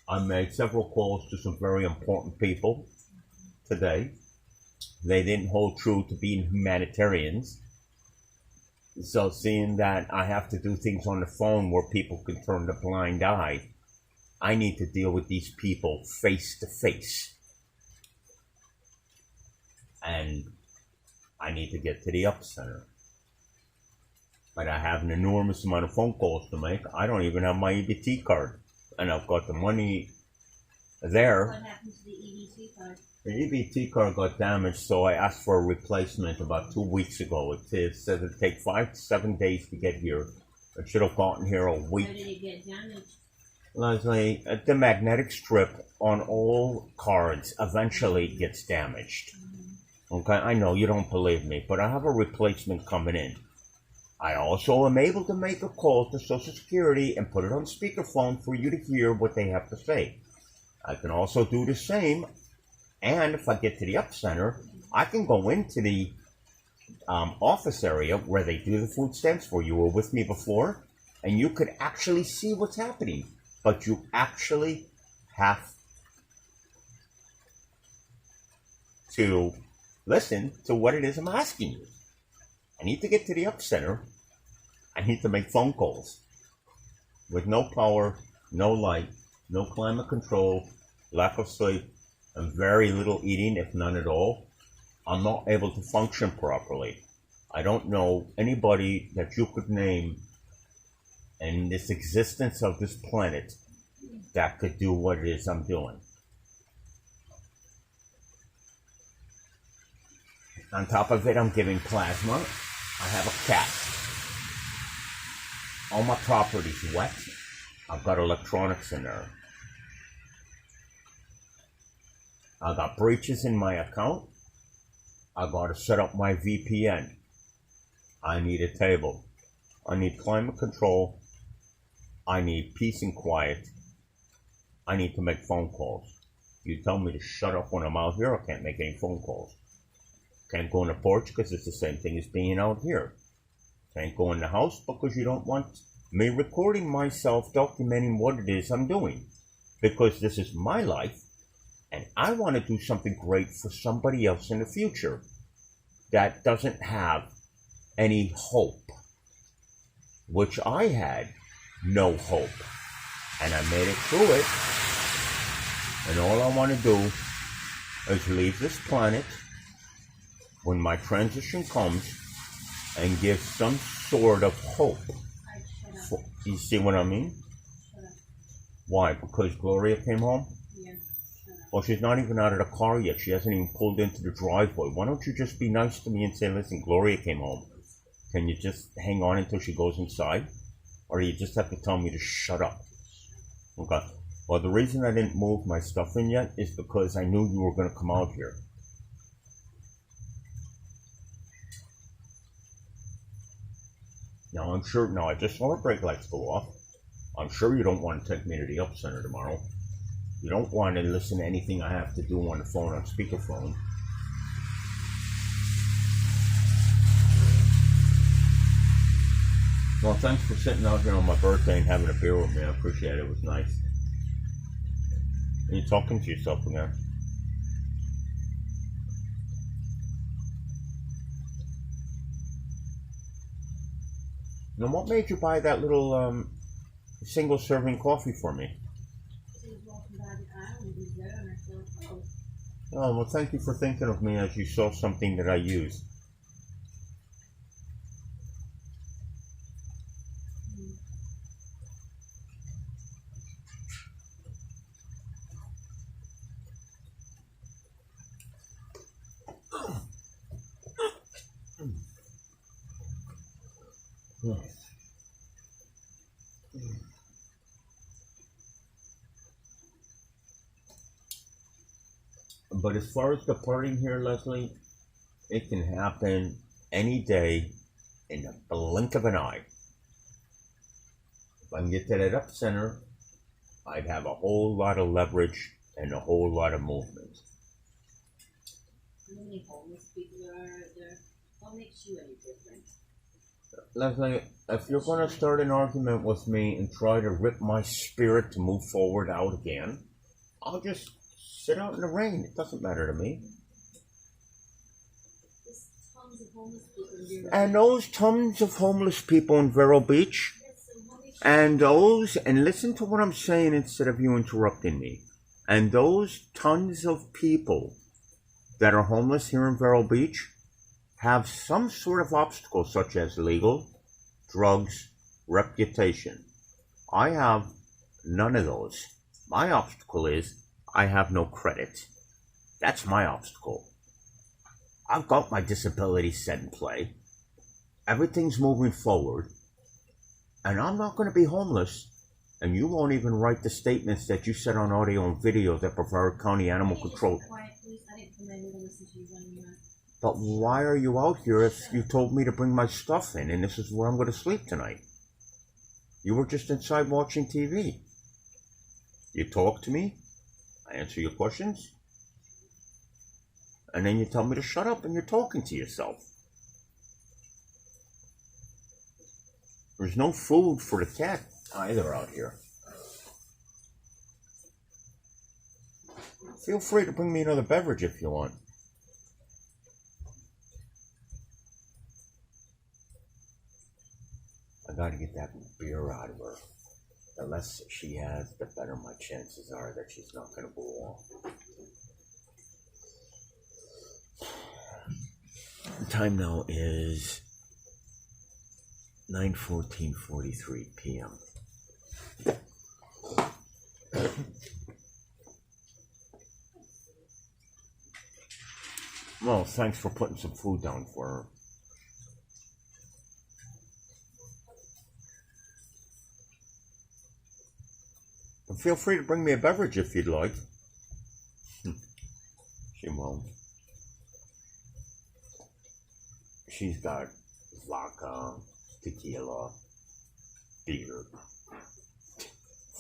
I made several calls to some very important people today. They didn't hold true to being humanitarians. So seeing that I have to do things on the phone where people can turn a blind eye, I need to deal with these people face to face. And I need to get to the up center. But I have an enormous amount of phone calls to make. I don't even have my EBT card. And I've got the money there. What happened to the EBT card? The EBT card got damaged, so I asked for a replacement about 2 weeks ago. It said it'd take 5 to 7 days to get here. It should have gotten here a week. How did it get damaged? Leslie, the magnetic strip on all cards eventually gets damaged. Okay, I know you don't believe me, but I have a replacement coming in. I also am able to make a call to Social Security and put it on speakerphone for you to hear what they have to say. I can also do the same, and if I get to the up center, I can go into the office area where they do the food stamps for you. You were with me before, and you could actually see what's happening. But you actually have to listen to what it is I'm asking you. I need to get to the up center. I need to make phone calls. With no power, no light, no climate control, lack of sleep, and very little eating, if none at all, I'm not able to function properly. I don't know anybody that you could name in this existence of this planet that could do what it is I'm doing. On top of it, I'm giving plasma. I have a cat. All my property's wet. I've got electronics in there. I got breaches in my account. I got to set up my VPN. I need a table. I need climate control. I need peace and quiet. I need to make phone calls. You tell me to shut up when I'm out here, I can't make any phone calls. Can't go on the porch because it's the same thing as being out here. Can't go in the house because you don't want me recording myself documenting what it is I'm doing. Because this is my life, and I want to do something great for somebody else in the future that doesn't have any hope. Which I had no hope. And I made it through it. And all I want to do is leave this planet when my transition comes and give some sort of hope. You see what I mean? Why? Because Gloria came home? Yeah. Well, she's not even out of the car yet. She hasn't even pulled into the driveway. Why don't you just be nice to me and say, listen, Gloria came home. Can you just hang on until she goes inside? Or do you just have to tell me to shut up? Okay. Well, the reason I didn't move my stuff in yet is because I knew you were going to come out here. Now, I'm sure, I just saw the brake lights go off. I'm sure you don't want to take me to the up center tomorrow. You don't want to listen to anything I have to do on the phone on speakerphone. Well, thanks for sitting out here on my birthday and having a beer with me. I appreciate it. It was nice. Are you talking to yourself again? Now, what made you buy that little single serving coffee for me? He was walking by the aisle and he was there, and I thought, oh. Oh, well, thank you for thinking of me as you saw something that I use. But as far as departing here, Leslie, it can happen any day in the blink of an eye. If I can get to that up center, I'd have a whole lot of leverage and a whole lot of movement. How many homeless people there are out there? What makes you any different? Leslie, if you're going to start an argument with me and try to rip my spirit to move forward out again, I'll just sit out in the rain. It doesn't matter to me. There's tons of homeless people And those tons of homeless people in Vero Beach, and listen to what I'm saying instead of you interrupting me. And those tons of people that are homeless here in Vero Beach have some sort of obstacle, such as legal, drugs, reputation. I have none of those. My obstacle is I have no credit. That's my obstacle. I've got my disability set in play. Everything's moving forward. And I'm not going to be homeless. And you won't even write the statements that you said on audio and video that Brevard County Animal Control. But why are you out here if you told me to bring my stuff in and this is where I'm going to sleep tonight? You were just inside watching TV. You talk to me, I answer your questions, and then you tell me to shut up and you're talking to yourself. There's no food for the cat either out here. Feel free to bring me another beverage if you want. I gotta get that beer out of her. The less she has, the better my chances are that she's not gonna go off. The time now is 9:14:43 p.m. Well, thanks for putting some food down for her. And feel free to bring me a beverage if you'd like. She won't. She's got vodka, tequila, beer,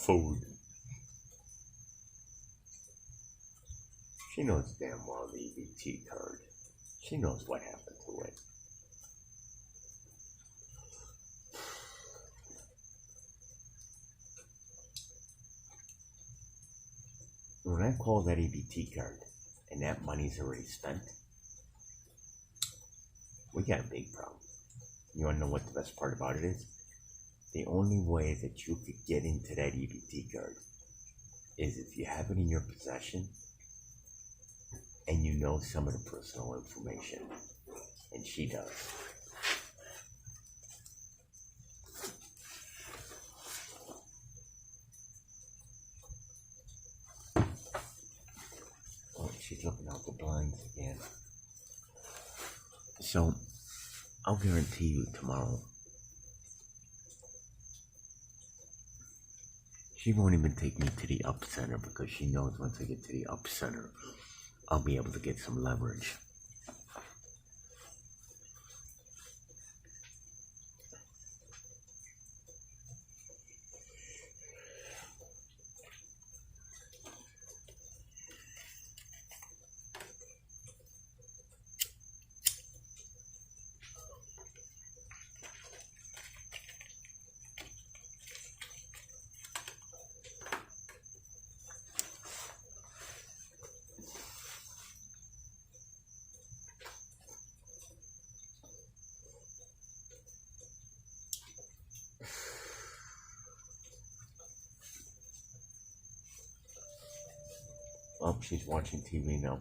food. She knows damn well the EBT card. She knows what happened to it. When I call that EBT card and that money's already spent, we got a big problem. You want to know what the best part about it is? The only way that you could get into that EBT card is if you have it in your possession and you know some of the personal information. And she does. Oh, she's looking out the blinds again. So, I'll guarantee you tomorrow, she won't even take me to the up center because she knows once I get to the up center, I'll be able to get some leverage. Oh, she's watching TV now.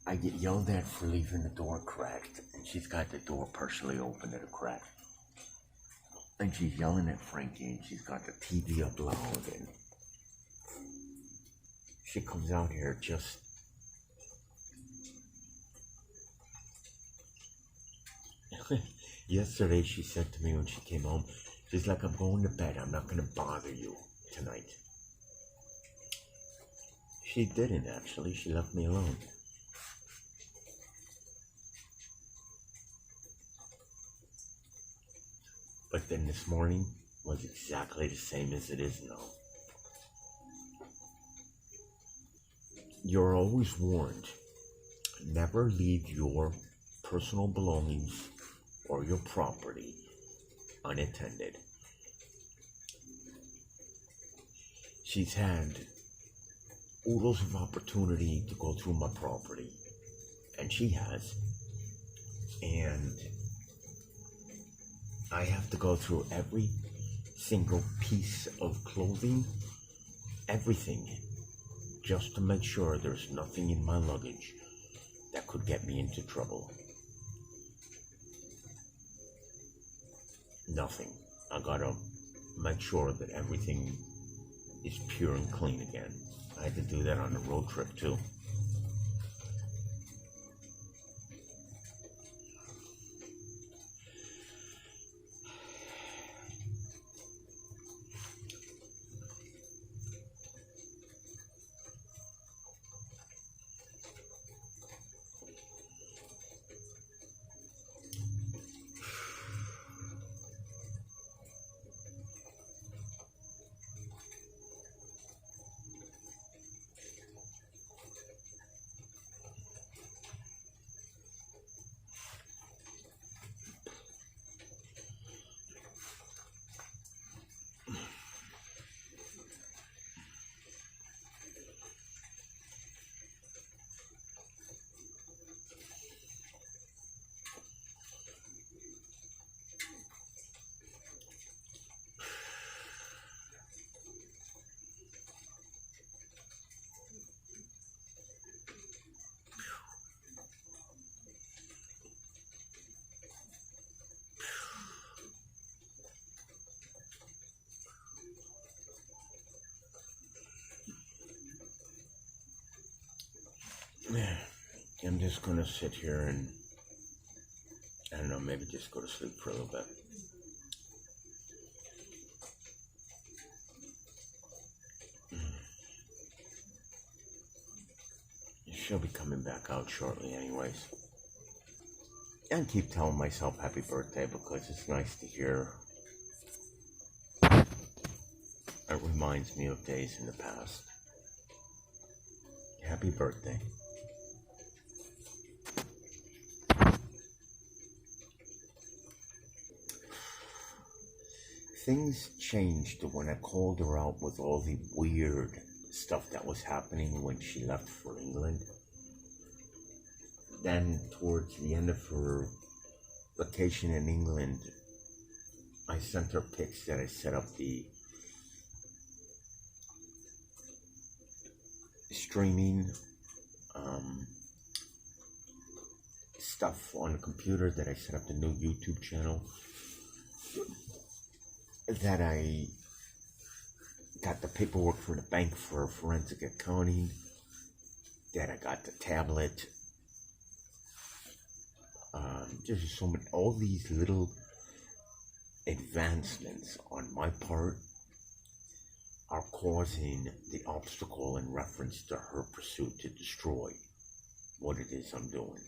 I get yelled at for leaving the door cracked, and she's got the door partially open at a crack. And she's yelling at Frankie, and she's got the TV up loud, and she comes out here just... Yesterday she said to me when she came home, she's like, I'm going to bed, I'm not going to bother you tonight. She didn't, actually. She left me alone. But then this morning was exactly the same as it is now. You're always warned. Never leave your personal belongings or your property unattended. She's had oodles of opportunity to go through my property and she has. And I have to go through every single piece of clothing, everything, just to make sure there's nothing in my luggage that could get me into trouble. Nothing. I gotta make sure that everything is pure and clean again. I had to do that on the road trip too. I'm just gonna sit here and, I don't know, maybe just go to sleep for a little bit. She'll be coming back out shortly anyways. And keep telling myself happy birthday because it's nice to hear. It reminds me of days in the past. Happy birthday. Things changed when I called her out with all the weird stuff that was happening when she left for England. Then, towards the end of her vacation in England, I sent her pics that I set up the streaming stuff on the computer, that I set up the new YouTube channel, that I got the paperwork for the bank for forensic accounting, that I got the tablet. Just so many, all these little advancements on my part are causing the obstacle in reference to her pursuit to destroy what it is I'm doing.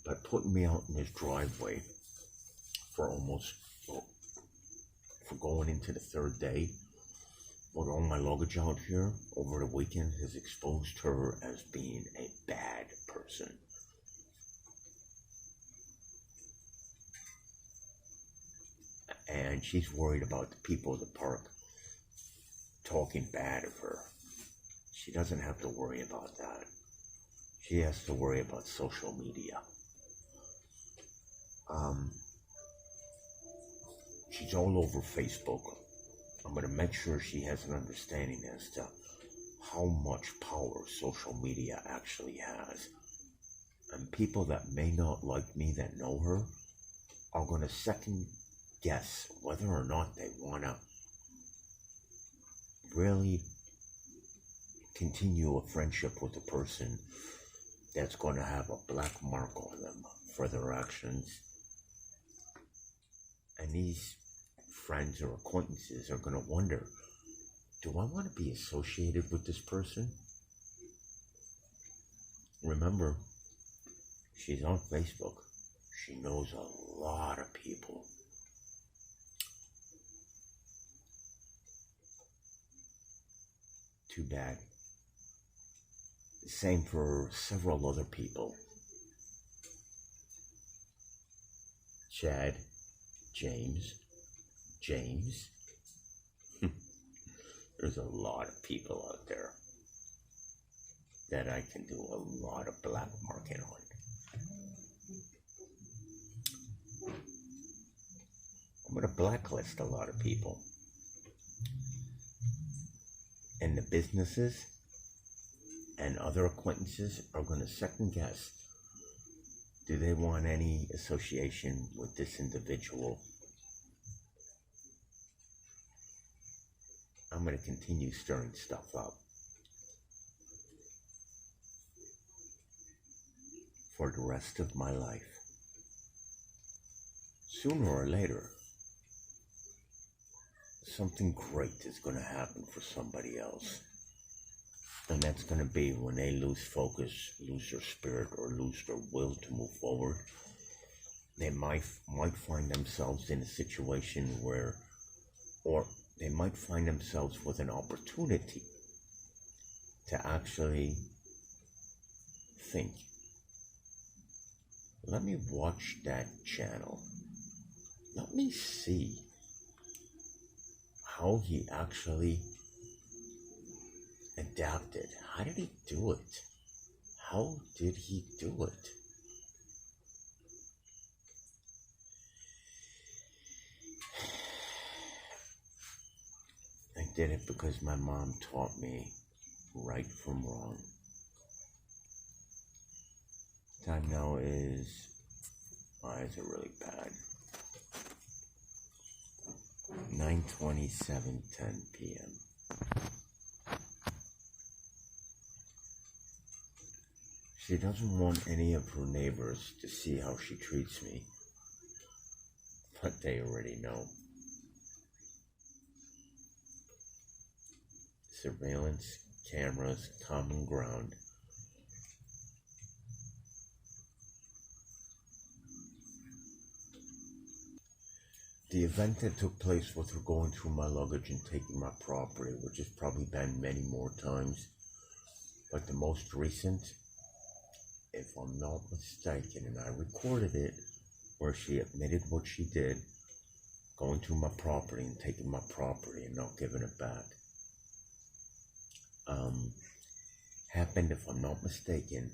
But putting me out in this driveway for for going into the third day with all my luggage out here over the weekend has exposed her as being a bad person. And she's worried about the people at the park talking bad of her. She doesn't have to worry about that. She has to worry about social media. She's all over Facebook. I'm going to make sure she has an understanding as to how much power social media actually has. And people that may not like me that know her are going to second guess whether or not they want to really continue a friendship with a person that's going to have a black mark on them for their actions. And these friends or acquaintances are going to wonder, do I want to be associated with this person? Remember, she's on Facebook. She knows a lot of people. Too bad. Same for several other people. Chad, James. There's a lot of people out there. that I can do a lot of black market on. I'm going to blacklist a lot of people. And the businesses and other acquaintances are going to second guess. Do they want any association with this individual? I'm going to continue stirring stuff up for the rest of my life. Sooner or later, something great is going to happen for somebody else. And that's going to be when they lose focus, lose their spirit, or lose their will to move forward. They might find themselves in a situation where, or they might find themselves with an opportunity to actually think. Let me watch that channel. Let me see how he actually adapted. How did he do it? How did he do it? I did it because my mom taught me right from wrong. Time now is, my eyes are really bad. 9:27:10 p.m. She doesn't want any of her neighbors to see how she treats me, but they already know. Surveillance, cameras, common ground. The event that took place with her going through my luggage and taking my property, which has probably been many more times, but the most recent, if I'm not mistaken, and I recorded it, where she admitted what she did, going through my property and taking my property and not giving it back, happened, if I'm not mistaken,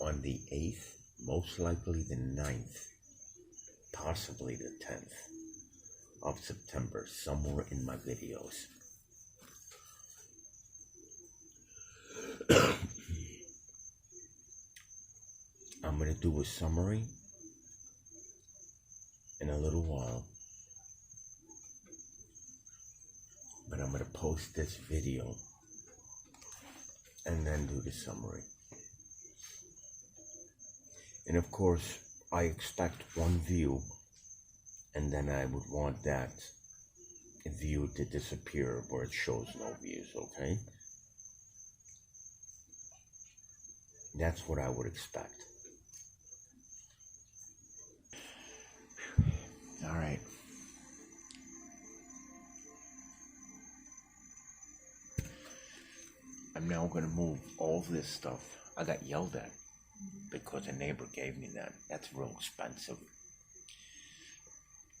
on the 8th, most likely the 9th, possibly the 10th of September, somewhere in my videos. I'm going to do a summary in a little while, but I'm going to post this video and then do the summary. And of course, I expect one view, and then I would want that view to disappear where it shows no views, okay? That's what I would expect. All right. I'm now going to move all this stuff. I got yelled at because a neighbor gave me that. That's real expensive.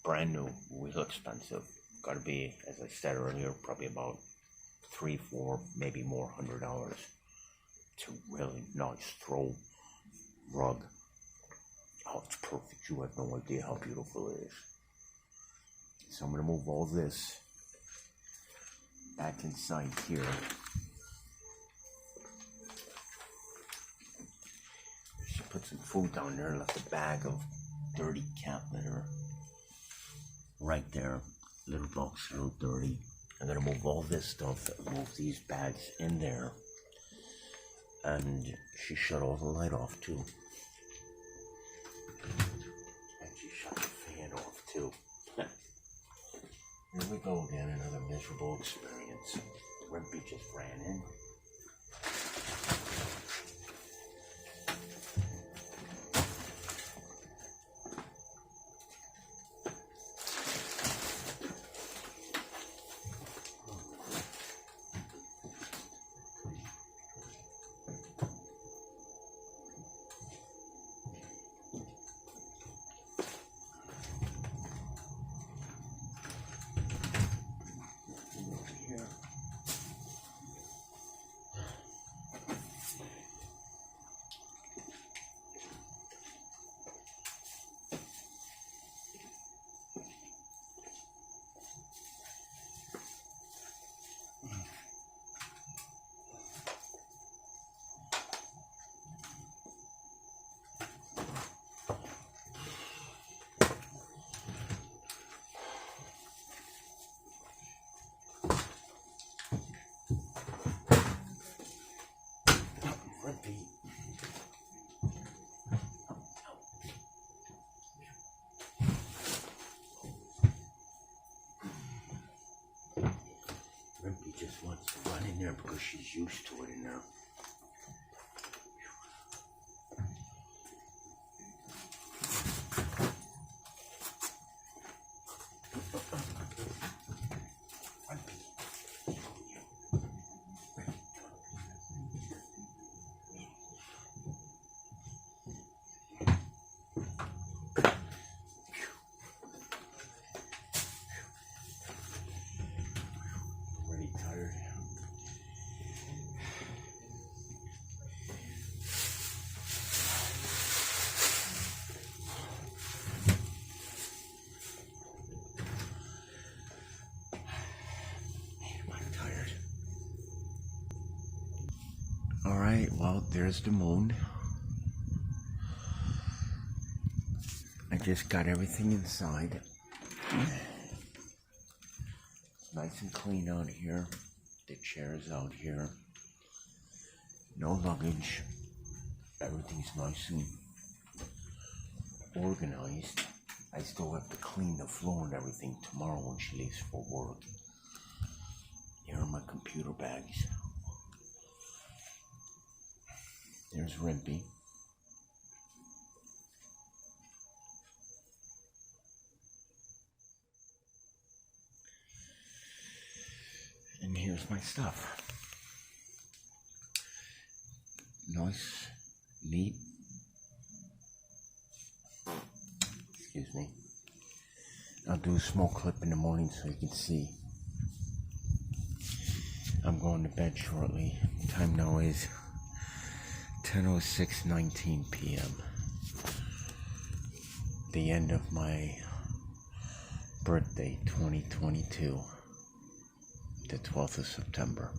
Brand new, real expensive. Got to be, as I said earlier, probably about $300, $400, maybe more $100. It's a really nice throw rug. Oh, it's perfect. You have no idea how beautiful it is. So I'm going to move all this back inside here. She put some food down there, left a bag of dirty cat litter right there. Little box, a little dirty. I'm going to move all this stuff, move these bags in there. And she shut all the light off too. And she shut the fan off too. Here we go again, another miserable experience. Wimpy just ran in. Yeah, because she's used to it in there. Already tired. I'm tired. All right, well, there's the moon. I just got everything inside. It's nice and clean out here. The chair's out here. No luggage. Everything's nice and organized. I still have to clean the floor and everything tomorrow when she leaves for work. Here are my computer bags. There's Rimpy. And here's my stuff. Nice, neat. Excuse me. I'll do a small clip in the morning so you can see. I'm going to bed shortly. Time now is 10:06:19 p.m. The end of my birthday, 2022, the 12th of September.